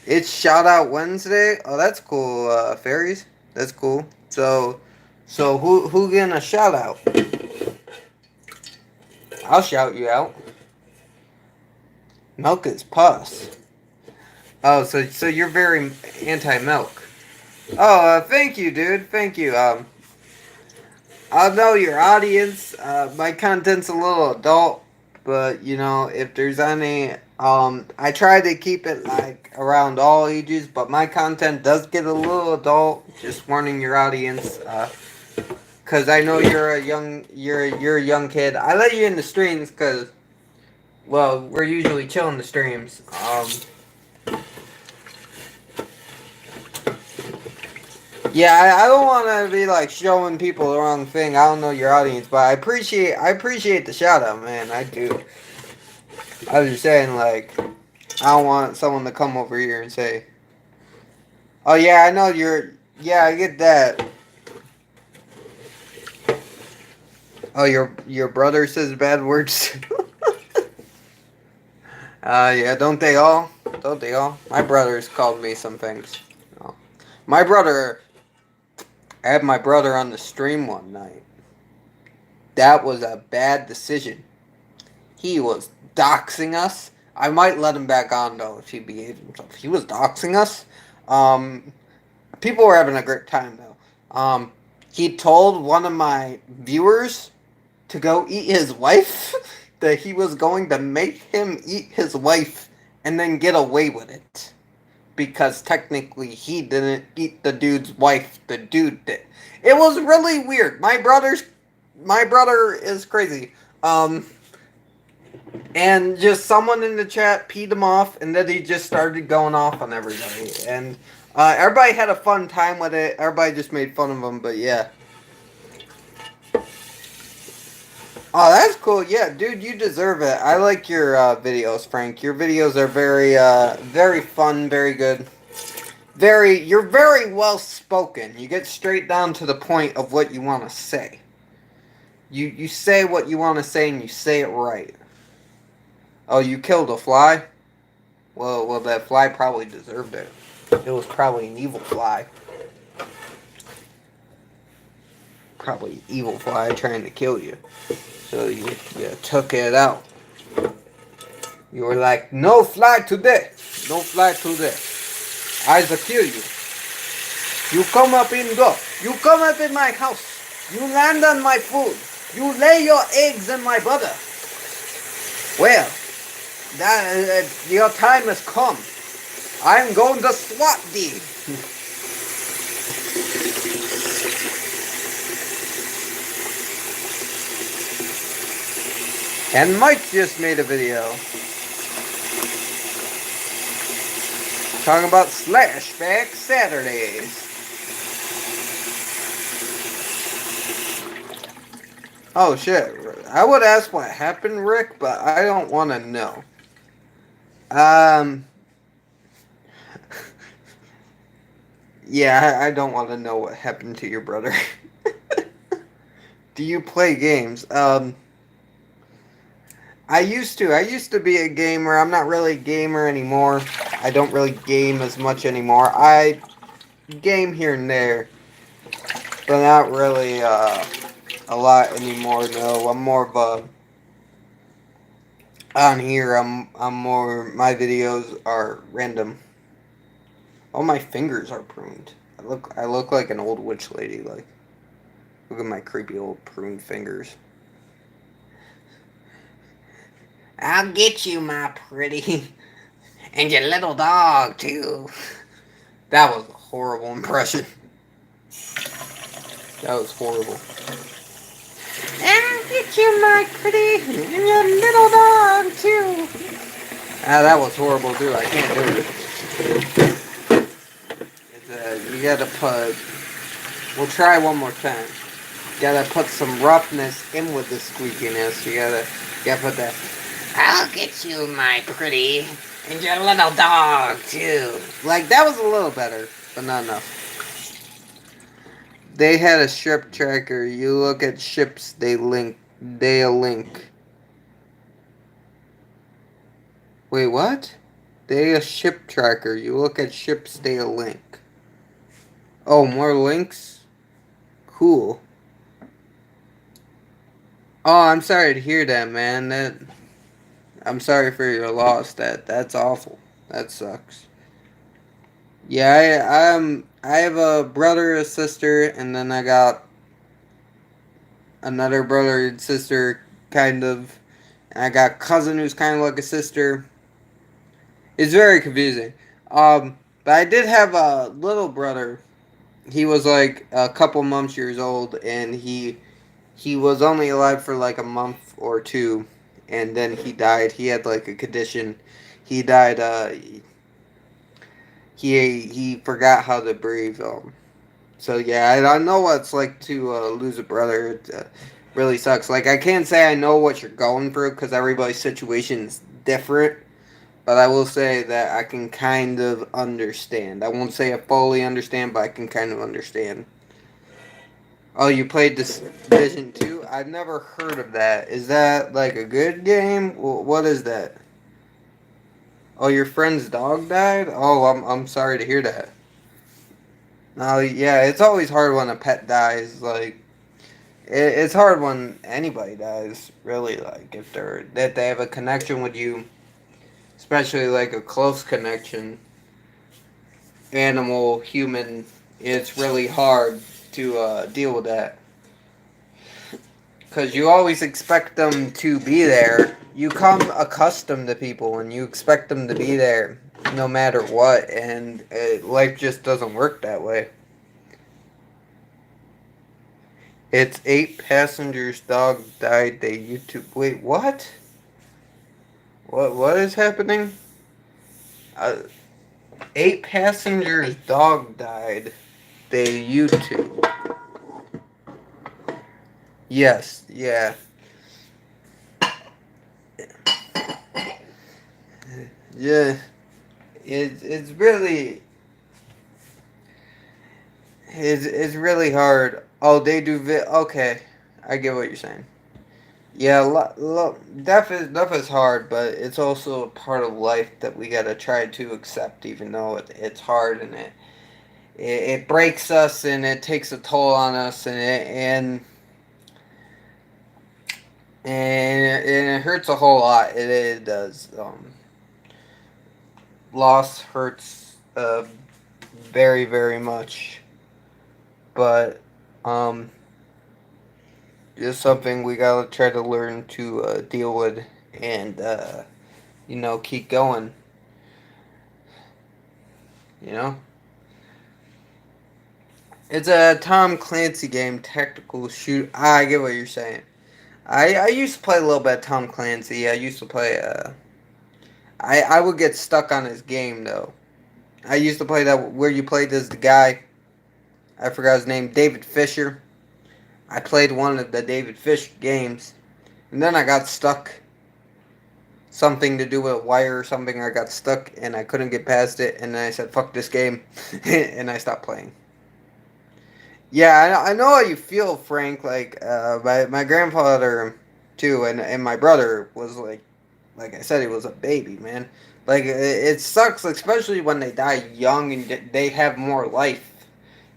It's shout out Wednesday. Oh, that's cool, fairies. That's cool. So who getting a shout out? I'll shout you out. Milk is pus. Oh, so you're very anti-milk. Oh, thank you, dude. Thank you. I know your audience. My content's a little adult, but you know, if there's any, I try to keep it like around all ages, but my content does get a little adult. Just warning your audience, cause I know you're a young kid. I let you in the streams, cause well, we're usually chilling the streams. Yeah, I don't want to be like showing people the wrong thing. I don't know your audience, but I appreciate the shout out, man. I do. I was just saying like I don't want someone to come over here and say, "Oh yeah, I know you're." Yeah, I get that. Oh, your brother says bad words. Yeah, don't they all? Don't they all? My brother's called me some things. Oh. My brother, I had my brother on the stream one night. That was a bad decision. He was doxing us. I might let him back on though if he behaved himself. He was doxing us. Um, People were having a great time though. He told one of my viewers to go eat his wife. That he was going to make him eat his wife and then get away with it. Because technically he didn't eat the dude's wife. The dude did. It was really weird. My brother is crazy. And just someone in the chat peed him off, and then he just started going off on everybody. And everybody had a fun time with it. Everybody just made fun of him, but yeah. Oh, that's cool. Yeah, dude, you deserve it. I like your videos, Frank. Your videos are very fun, very good. You're very well spoken. You get straight down to the point of what you want to say. You say what you want to say, and you say it right. Oh, you killed a fly? Well, that fly probably deserved it. It was probably an evil fly. Probably evil fly trying to kill you. So you took it out. You were like, no fly today. No fly today. I will kill you. You come up and go. You come up in my house. You land on my food. You lay your eggs in my butter. Well, your time has come. I'm going to swat thee. And Mike just made a video talking about Slashback Saturdays. Oh shit, I would ask what happened, Rick, but I don't want to know. Yeah, I don't want to know what happened to your brother. Do you play games? I used to be a gamer. I'm not really a gamer anymore. I don't really game as much anymore. I game here and there, but not really a lot anymore. No, I'm more of a on here. I'm more. My videos are random. All my fingers are pruned. I look like an old witch lady. Like, look at my creepy old pruned fingers. I'll get you, my pretty. And your little dog, too. That was a horrible impression. That was horrible. I'll get you, my pretty. And your little dog, too. Ah, that was horrible, too. I can't do it. You gotta put... We'll try one more time. You gotta put some roughness in with the squeakiness. You gotta put that... I'll get you, my pretty, and your little dog, too. Like, that was a little better, but not enough. They had a ship tracker. You look at ships, they link. Wait, what? They a ship tracker. You look at ships, they a link. Oh, more links? Cool. Oh, I'm sorry to hear that, man. I'm sorry for your loss. That's awful. That sucks. Yeah, I have a brother, a sister, and then I got another brother and sister, kind of. And I got a cousin who's kind of like a sister. It's very confusing. But I did have a little brother. He was like a couple months years old, and he was only alive for like a month or two, and then he died. He had like a condition. He died. He forgot how to breathe. So yeah, I know what it's like to lose a brother. It really sucks. Like, I can't say I know what you're going through because everybody's situation is different. But I will say that I can kind of understand. I won't say I fully understand, but I can kind of understand. Oh, you played Division 2? I've never heard of that. Is that like a good game? What is that? Oh, your friend's dog died? Oh, I'm sorry to hear that. No, yeah, it's always hard when a pet dies. Like, it's hard when anybody dies, really. Like, if they have a connection with you, especially like a close connection, animal, human, it's really hard to deal with that. Because you always expect them to be there. You come accustomed to people and you expect them to be there no matter what, and life just doesn't work that way. It's 8 passengers' dog died. They YouTube. Wait, what? What is happening? 8 passengers' dog died. They YouTube. Yes, yeah. Yeah. It's really it's really hard. Oh, they do okay. I get what you're saying. Yeah, death is hard, but it's also a part of life that we gotta try to accept, even though it's hard and it breaks us and it takes a toll on us and it hurts a whole lot. It does. Loss hurts very very much, but um, it's something we gotta try to learn to deal with and keep going. You know, it's a Tom Clancy game, tactical shoot. I get what you're saying. I used to play a little bit of Tom Clancy. I used to play. I would get stuck on his game though. I used to play that where you played as the guy. I forgot his name, David Fisher. I played one of the David Fisher games, and then I got stuck. Something to do with a wire or something. I got stuck and I couldn't get past it, and then I said, "Fuck this game," and I stopped playing. Yeah, I know how you feel, Frank. Like my grandfather too, and my brother was like I said, he was a baby, man. Like it sucks, especially when they die young and they have more life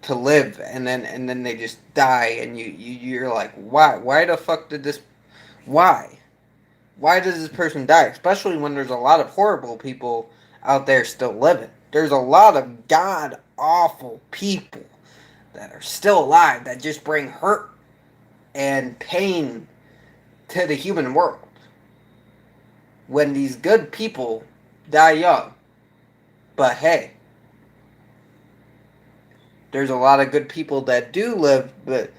to live, and then they just die, and you're like, why the fuck did this? Why? Why does this person die? Especially when there's a lot of horrible people out there still living. There's a lot of god awful people that are still alive that just bring hurt and pain to the human world. When these good people die young, but hey, there's a lot of good people that do live, but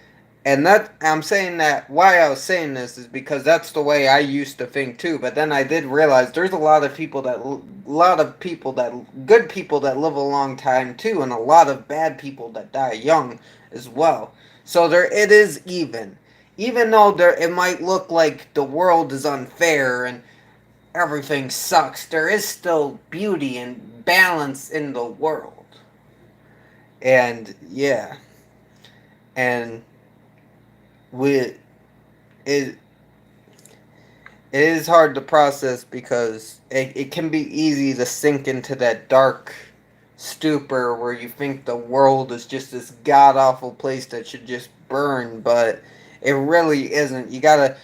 and that I'm saying that why I was saying this is because that's the way I used to think too. But then I did realize there's a lot of good people that live a long time too, and a lot of bad people that die young as well. So there it is even though there it might look like the world is unfair and everything sucks, there is still beauty and balance in the world. And yeah, and we it it is hard to process because it can be easy to sink into that dark stupor where you think the world is just this god awful place that should just burn, but it really isn't. You gotta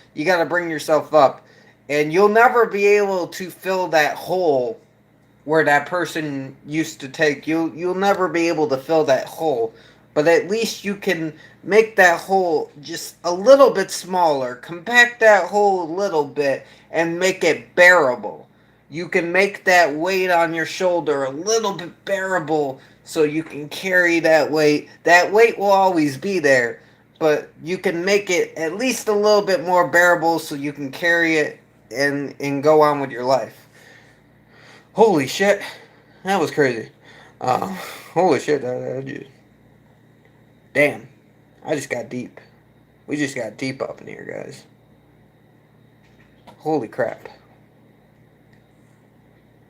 bring yourself up, and you'll never be able to fill that hole where that person used to take. You'll never be able to fill that hole, but at least you can make that hole just a little bit smaller, compact that hole a little bit, and make it bearable. You can make that weight on your shoulder a little bit bearable so you can carry that weight. That weight will always be there, but you can make it at least a little bit more bearable so you can carry it and go on with your life. Holy shit, that was crazy. Uh, Holy shit, damn, I just got deep. We just got deep up in here, guys. Holy crap.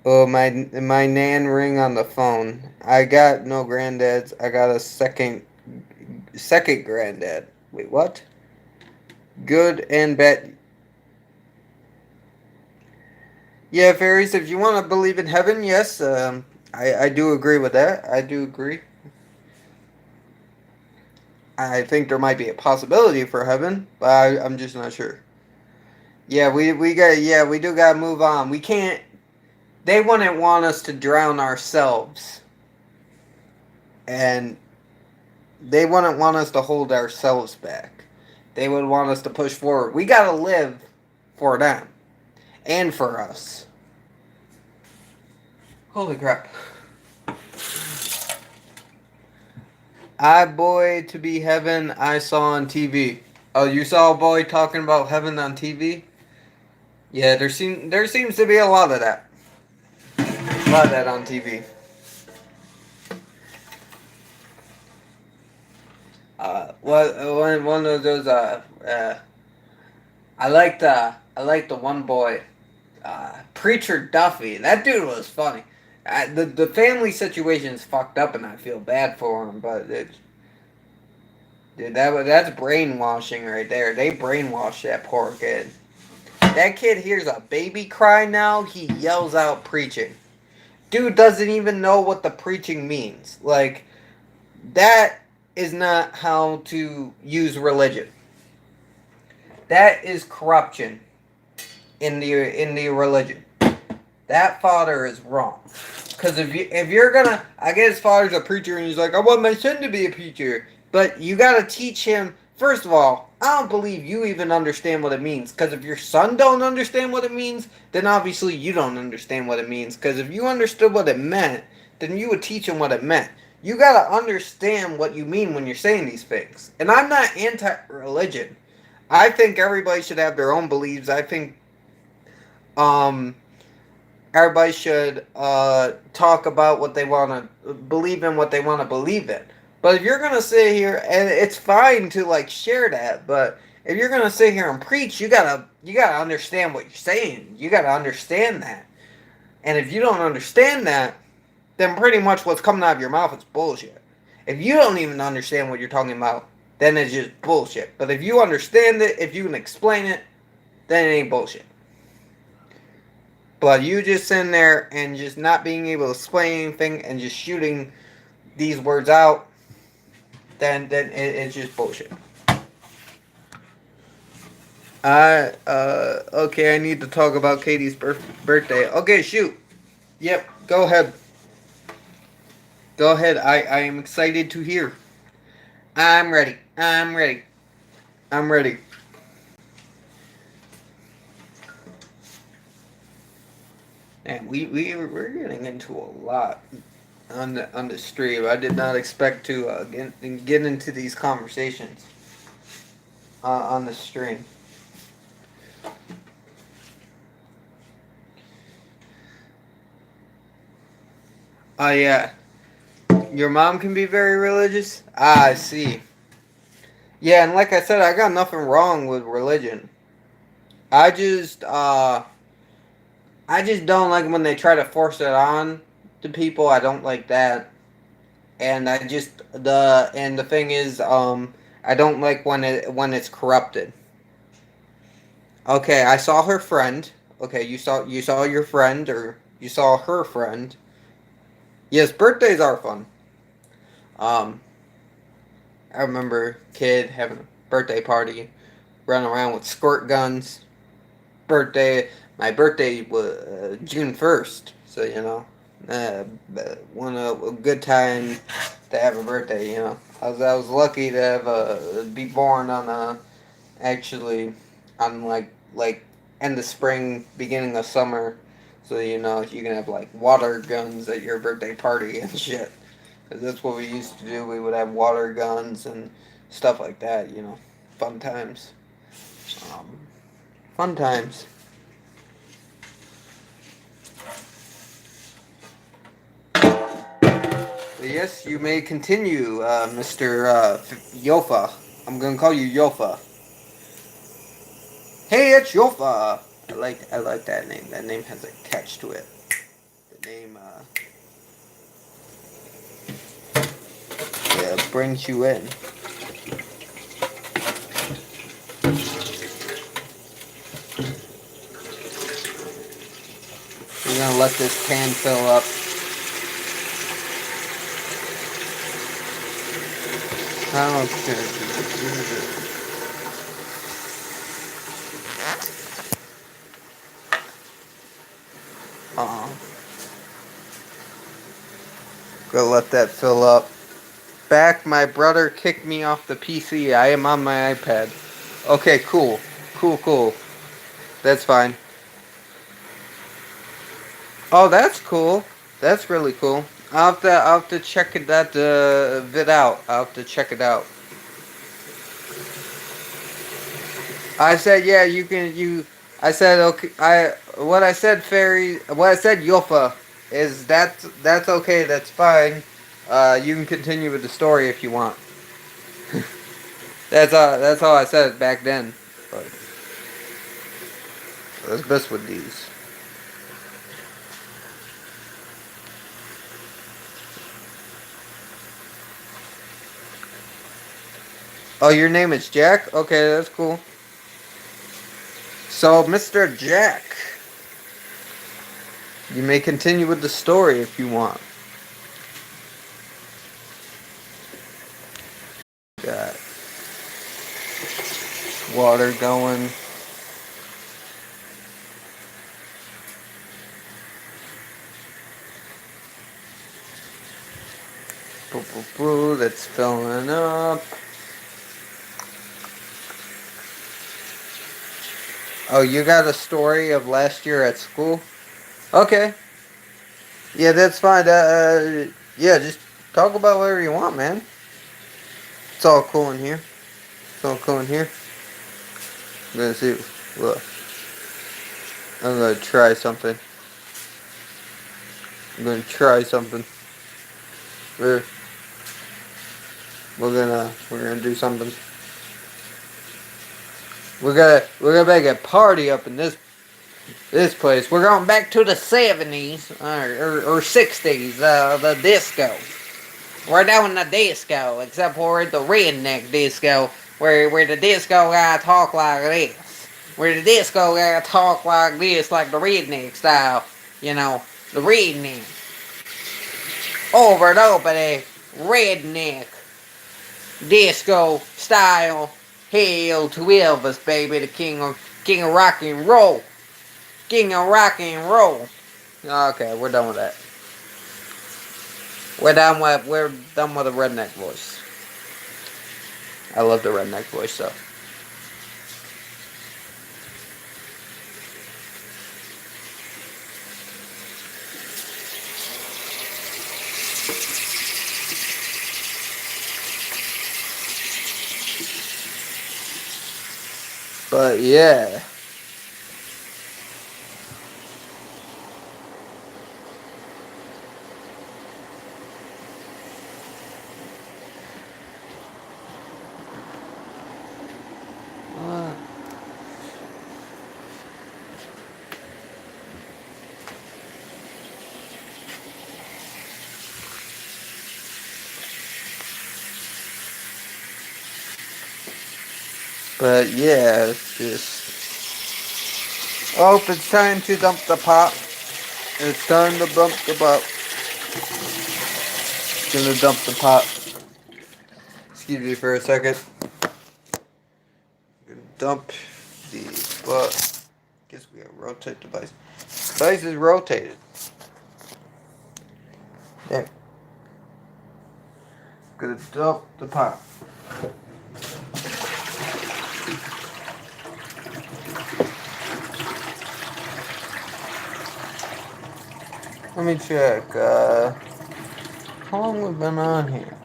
Oh, my nan ring on the phone. I got no granddads. I got a second granddad. Wait, what? Good and bad. Yeah, fairies. If you want to believe in heaven, yes. I do agree with that. I do agree. I think there might be a possibility for heaven, but I'm just not sure. Yeah, we do gotta move on. We can't. They wouldn't want us to drown ourselves, and they wouldn't want us to hold ourselves back. They would want us to push forward. We gotta live for them and for us. Holy crap! I boy to be heaven I saw on TV. Oh, you saw a boy talking about heaven on TV? Yeah, there seems to be a lot of that. A lot of that on TV. One of those I like the one boy, Preacher Duffy. That dude was funny. The family situation's fucked up, and I feel bad for him. But dude, that's brainwashing right there. They brainwashed that poor kid. That kid hears a baby cry now, he yells out preaching. Dude doesn't even know what the preaching means. Like, that is not how to use religion. That is corruption in the religion. That father is wrong. Because if you're gonna, I guess his father's a preacher and he's like, I want my son to be a preacher, but you gotta teach him. First of all, I don't believe you even understand what it means. Because if your son don't understand what it means, then obviously you don't understand what it means. Because if you understood what it meant, then you would teach him what it meant. You gotta understand what you mean when you're saying these things. And I'm not anti-religion. I think everybody should have their own beliefs. I think um, everybody should talk about what they want to believe in, what they want to believe in. But if you're gonna sit here, and it's fine to like share that, but if you're gonna sit here and preach, you gotta understand what you're saying. You gotta understand that. And if you don't understand that, then pretty much what's coming out of your mouth is bullshit. If you don't even understand what you're talking about, then it's just bullshit. But if you understand it, if you can explain it, then it ain't bullshit. But you just sitting there and just not being able to explain anything and just shooting these words out, then it's just bullshit. Okay, I need to talk about Katie's birthday. Okay, shoot. Yep, go ahead. Go ahead. I am excited to hear. I'm ready. I'm ready. I'm ready. And we're getting into a lot on the stream. I did not expect to get into these conversations on the stream. Oh yeah, your mom can be very religious. Ah, I see. Yeah, and like I said, I got nothing wrong with religion. I just I just don't like when they try to force it on to people. I don't like that. And the thing is I don't like when it's corrupted. Okay, I saw her friend. Okay, you saw your friend or you saw her friend. Yes, birthdays are fun. Um I remember a kid having a birthday party, running around with squirt guns. My birthday was June 1st, so uh, one a good time to have a birthday. I was lucky to have be born on actually on like end of spring, beginning of summer, so you can have like water guns at your birthday party and shit. 'Cause that's what we used to do. We would have water guns and stuff like that. Fun times. Um, fun times. Yes, you may continue, Mr. Yofa. I'm gonna call you Yofa. Hey, it's Yofa. I like that name. That name has a catch to it. The name yeah, brings you in. We're gonna let this pan fill up. I don't know. Uh, gonna let that fill up. Back, my brother kicked me off the PC. I am on my iPad. Okay, cool. Cool, cool. That's fine. Oh, that's cool. That's really cool. I'll have to check that vid out. I'll have to check it out. I said, yeah, you can, I said, okay, what I said, what I said, Yofa, is that's okay, that's fine. You can continue with the story if you want. That's all I said back then. But that's best with these. Oh, your name is Jack? Okay, that's cool. So, Mr. Jack, you may continue with the story if you want. Got water going. Boo, boo, boo, that's filling up. Oh, you got a story of last year at school? Okay. Yeah, that's fine. Yeah, just talk about whatever you want, man. It's all cool in here. It's all cool in here. I'm gonna see. Look, I'm gonna try something. I'm gonna try something. We're we're gonna do something. We're gonna make a party up in this place. We're going back to the 70s or 60s. The disco. We're doing the disco, except for the redneck disco, where the disco guy talk like this. Where the disco guy talk like this, like the redneck style. You know, the redneck. Over and over the redneck disco style. Hail to Elvis, baby, the king of rock and roll. King of rock and roll. Okay, we're done with that. We're done with the redneck voice. I love the redneck voice though. But yeah. Uh, but yeah, it's just. Oh, it's time to dump the pot. It's time to dump the pot. Gonna dump the pot. Excuse me for a second. Gonna dump the pot. Guess we gotta rotate the device. Device is rotated. There. Gonna dump the pot. Let me check. How long have we been on here?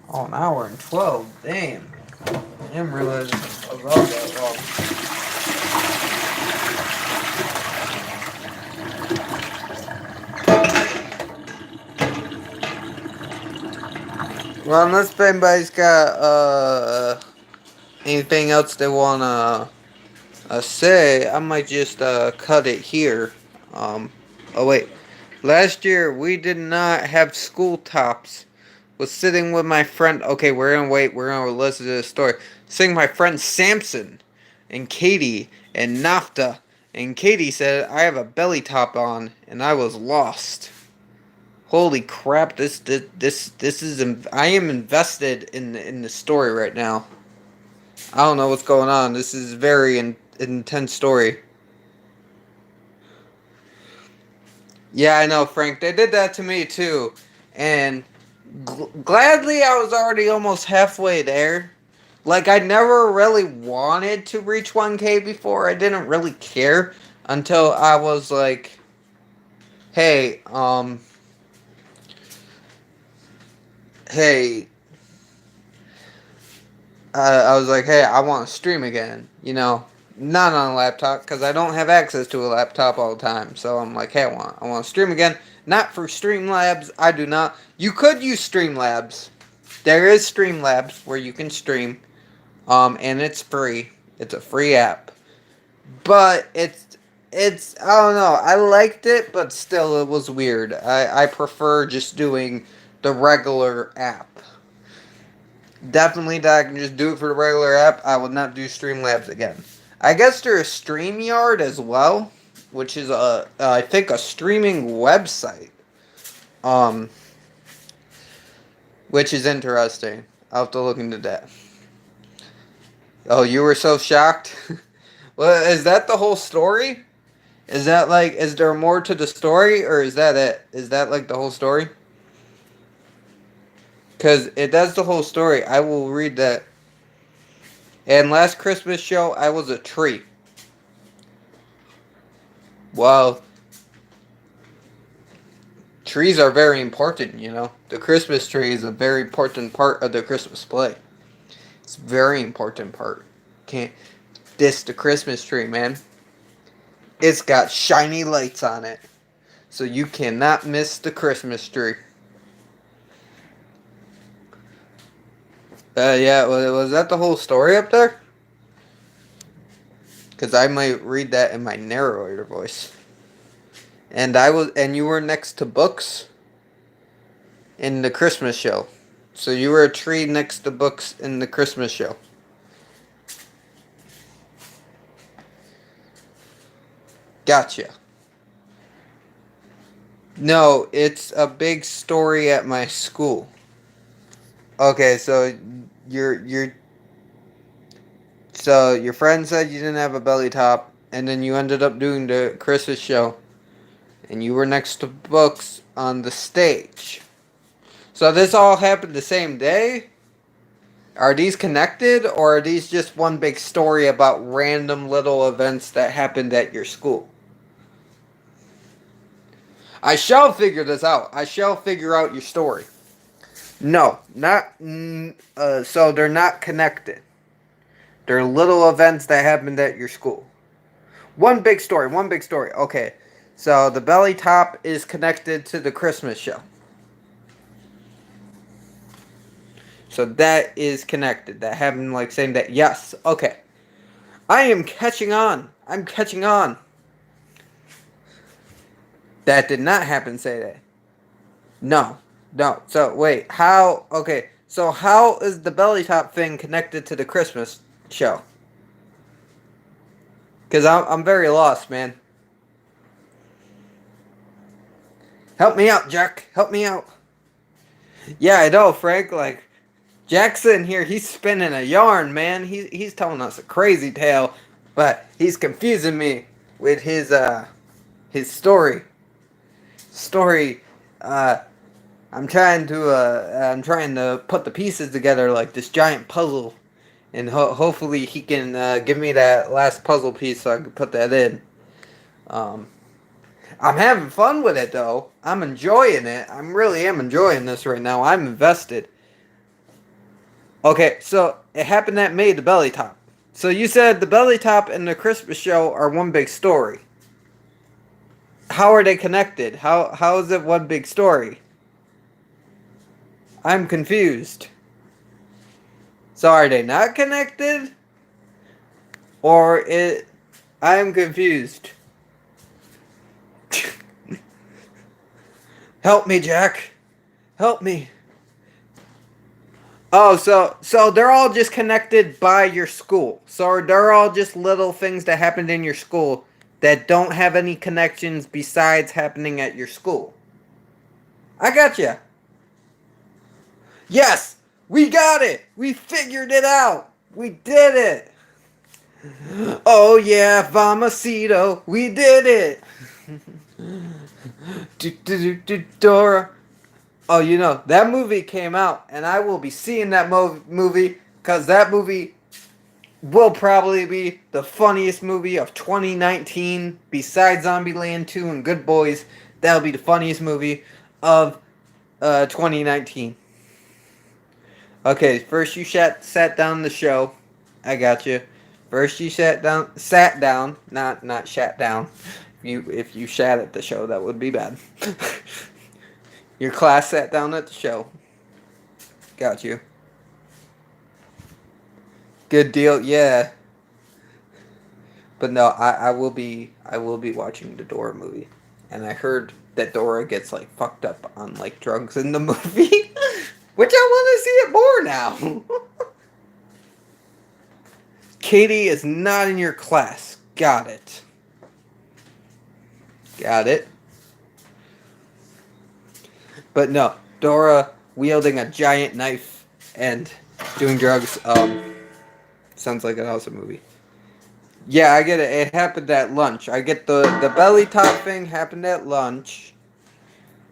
Oh, an hour and 12. Damn. I didn't realize I was on that long. Well, unless anybody's got anything else they wanna say, I might just cut it here. Oh wait, last year we did not have school tops. Was sitting with my friend. Okay, we're gonna wait. We're gonna listen to the story. Sitting with my friend Samson, and Katie, and Nafta. And Katie said, "I have a belly top on," and I was lost. Holy crap! This is. I am invested in the story right now. I don't know what's going on. This is a very intense story. Yeah, I know, Frank. They did that to me too, and gladly I was already almost halfway there. Like I never really wanted to reach 1K before. I didn't really care until I was like, "Hey, hey." I was like, "Hey, I want to stream again." You know, not on a laptop because I don't have access to a laptop all the time. So I'm like, "Hey, I want to stream again." Not for Streamlabs. I do not. You could use Streamlabs. There is Streamlabs where you can stream. And it's free. It's a free app. But it's I don't know. I liked it, but still it was weird. I prefer just doing the regular app. Definitely that I can just do it for the regular app. I will not do Streamlabs again. I guess there's StreamYard as well, which is I think a streaming website. Um, which is interesting. I'll have to look into that. Oh, you were so shocked? Well, is that the whole story? Is that like, is there more to the story, or is that it? Is that like the whole story? Because if that's the whole story, I will read that. And last Christmas show, I was a tree. Well, trees are very important, you know. The Christmas tree is a very important part of the Christmas play. It's a very important part. Can't diss the Christmas tree, man. It's got shiny lights on it. So you cannot miss the Christmas tree. Yeah, was that the whole story up there? Because I might read that in my narrator voice. And you were next to books in the Christmas show. So you were a tree next to books in the Christmas show. Gotcha. No, it's a big story at my school. Okay, you're so your friend said you didn't have a belly top, and then you ended up doing the Christmas show, and you were next to books on the stage. So this all happened the same day? Are these connected, or are these just one big story about random little events that happened at your school? I shall figure this out. I shall figure out your story. No, not. So they're not connected. They're little events that happened at your school. One big story. One big story. Okay. So the belly top is connected to the Christmas show. So that is connected. That happened like same day. Yes. Okay. I am catching on. I'm catching on. That did not happen same day. No. No. So wait. How? Okay. So how is the belly top thing connected to the Christmas show? Because I'm very lost, man. Help me out, Jack. Help me out. Yeah, I know, Frank. Like, Jackson here, he's spinning a yarn, man. He's telling us a crazy tale, but he's confusing me with his story. Story. I'm trying to put the pieces together like this giant puzzle, and hopefully he can give me that last puzzle piece so I can put that in. Um, I'm having fun with it though. I'm enjoying it. I really am enjoying this right now. I'm invested. Okay, so it happened that May, the belly top. So you said the belly top and the Christmas show are one big story. How are they connected? How is it one big story? I'm confused. So are they not connected? Or it I'm confused. Help me, Jack. Help me. Oh, so they're all just connected by your school. So they're all just little things that happened in your school that don't have any connections besides happening at your school. I gotcha. Yes, we got it. We figured it out. We did it. Oh yeah, Vamosito, we did it. Dora. Oh, you know, that movie came out, and I will be seeing that movie, because that movie will probably be the funniest movie of 2019, besides Zombieland 2 and Good Boys. That'll be the funniest movie of 2019. Okay, first you sat down the show. I got you. First you sat down, not shat down. If you shat at the show, that would be bad. Your class sat down at the show. Got you. Good deal, yeah. But no, I will be watching the Dora movie. And I heard that Dora gets like fucked up on like drugs in the movie. Which I want to see it more now. Katie is not in your class. Got it. Got it. But no, Dora wielding a giant knife and doing drugs. Sounds like an awesome movie. Yeah, I get it. It happened at lunch. I get the belly top thing happened at lunch.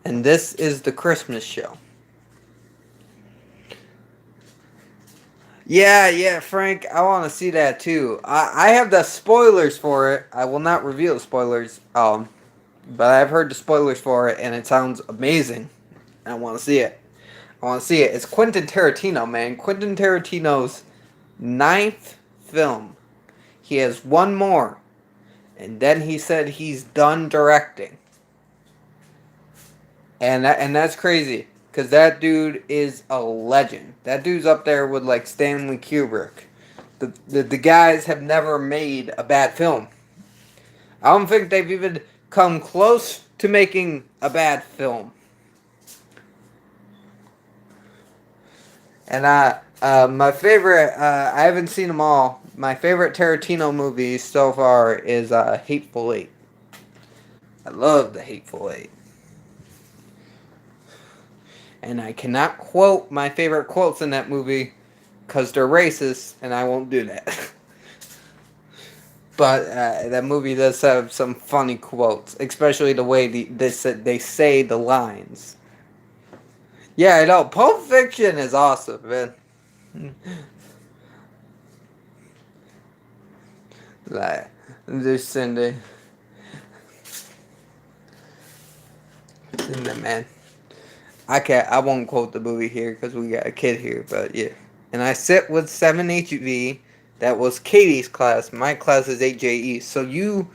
And this is the Christmas show. Yeah, Frank, I want to see that too. I have the spoilers for it. I will not reveal the spoilers. But I've heard the spoilers for it, and it sounds amazing. I want to see it. I want to see it. It's Quentin Tarantino, man. Quentin Tarantino's ninth film. He has one more, and then he said he's done directing. And that's crazy, because that dude is a legend. That dude's up there with, like, Stanley Kubrick. The guys have never made a bad film. I don't think they've even come close to making a bad film. And my favorite, I haven't seen them all. My favorite Tarantino movie so far is Hateful Eight. I love the Hateful Eight. And I cannot quote my favorite quotes in that movie because they're racist, and I won't do that. But that movie does have some funny quotes, especially the way they say the lines. Yeah, I know. Pulp Fiction is awesome, man. Like, there's Cindy. Man. I won't quote the movie here because we got a kid here, but yeah. And I sit with 7HV. That was Katie's class. My class is 8JE. So you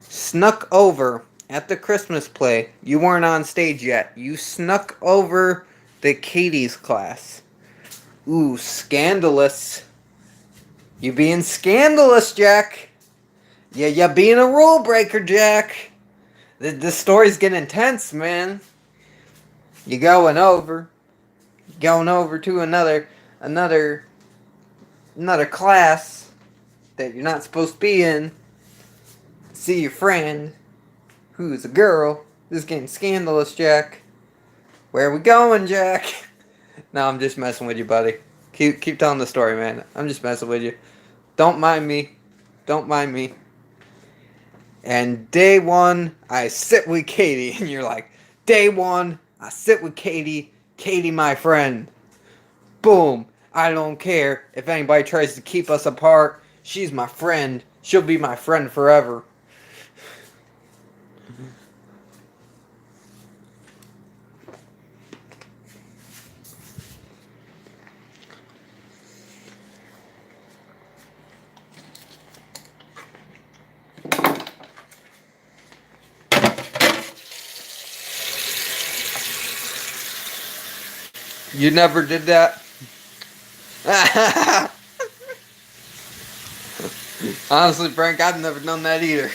snuck over at the Christmas play. You weren't on stage yet. You snuck over the Katie's class. Ooh, scandalous. You being scandalous, Jack. Yeah, you being a rule breaker, Jack. The story's getting intense, man. You going over to another class that you're not supposed to be in. See your friend, who's a girl. This is getting scandalous, Jack. Where are we going, Jack? No, I'm just messing with you, buddy. Keep telling the story, man. I'm just messing with you. Don't mind me. Don't mind me. And day one, I sit with Katie, and you're like, day one, I sit with Katie. Katie, my friend. Boom. I don't care if anybody tries to keep us apart. She's my friend. She'll be my friend forever. You never did that? Honestly, Frank, I've never done that either.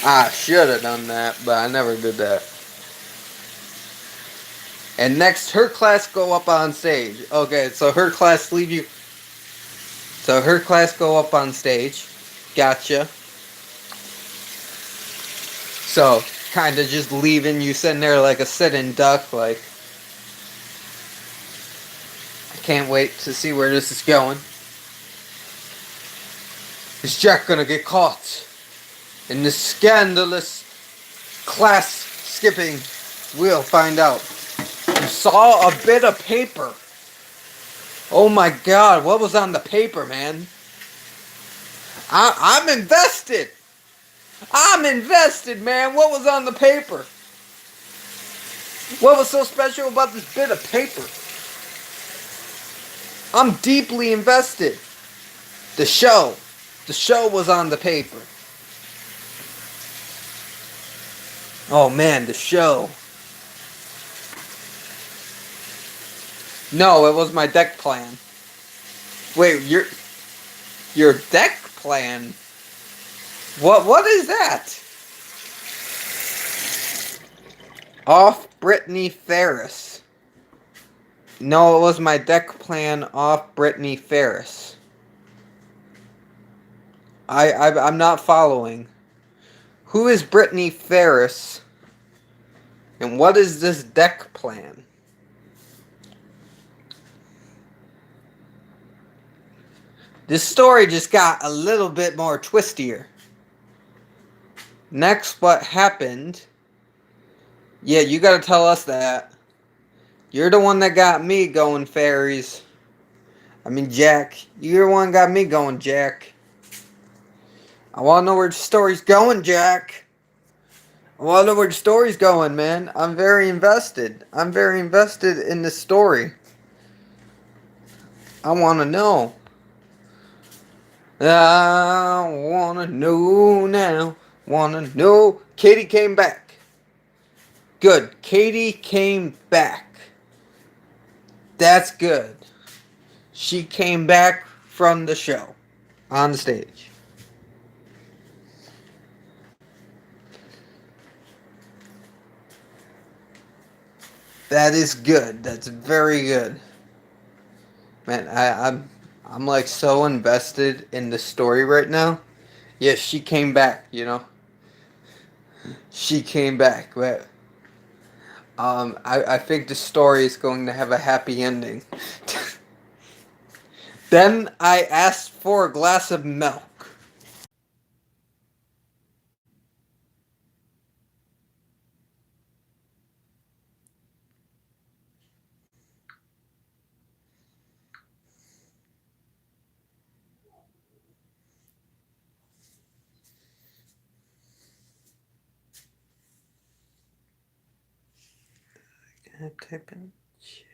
I should have done that, but I never did that. And next, her class go up on stage. Okay, so her class leave you. So her class go up on stage. Gotcha. So, kind of just leaving you sitting there like a sitting duck, like, I can't wait to see where this is going. Is Jack gonna get caught in this scandalous class skipping? We'll find out. You saw a bit of paper. Oh my God, what was on the paper, man? I'm invested. I'm invested, man. What was on the paper? What was so special about this bit of paper? I'm deeply invested. The show. The show was on the paper. Oh man, the show. No, it was my deck plan. Wait, your deck plan? What is that? Off Britney Ferris. No, it was my deck plan off Britney Ferris. I'm not following. Who is Brittany Ferris? And what is this deck plan? This story just got a little bit more twistier. Next, what happened? Yeah, you gotta tell us that. You're the one that got me going, fairies. I mean, Jack. You're the one that got me going, Jack. I wanna know where the story's going, Jack. I wanna know where the story's going, man. I'm very invested. I'm very invested in this story. I wanna know. I wanna know now. Wanna know. Katie came back. Good. Katie came back. That's good. She came back from the show on the stage. That is good. That's very good. Man, I'm like so invested in the story right now. Yes, she came back, you know. She came back. But I think the story is going to have a happy ending. Then I asked for a glass of milk. Can I type in chat?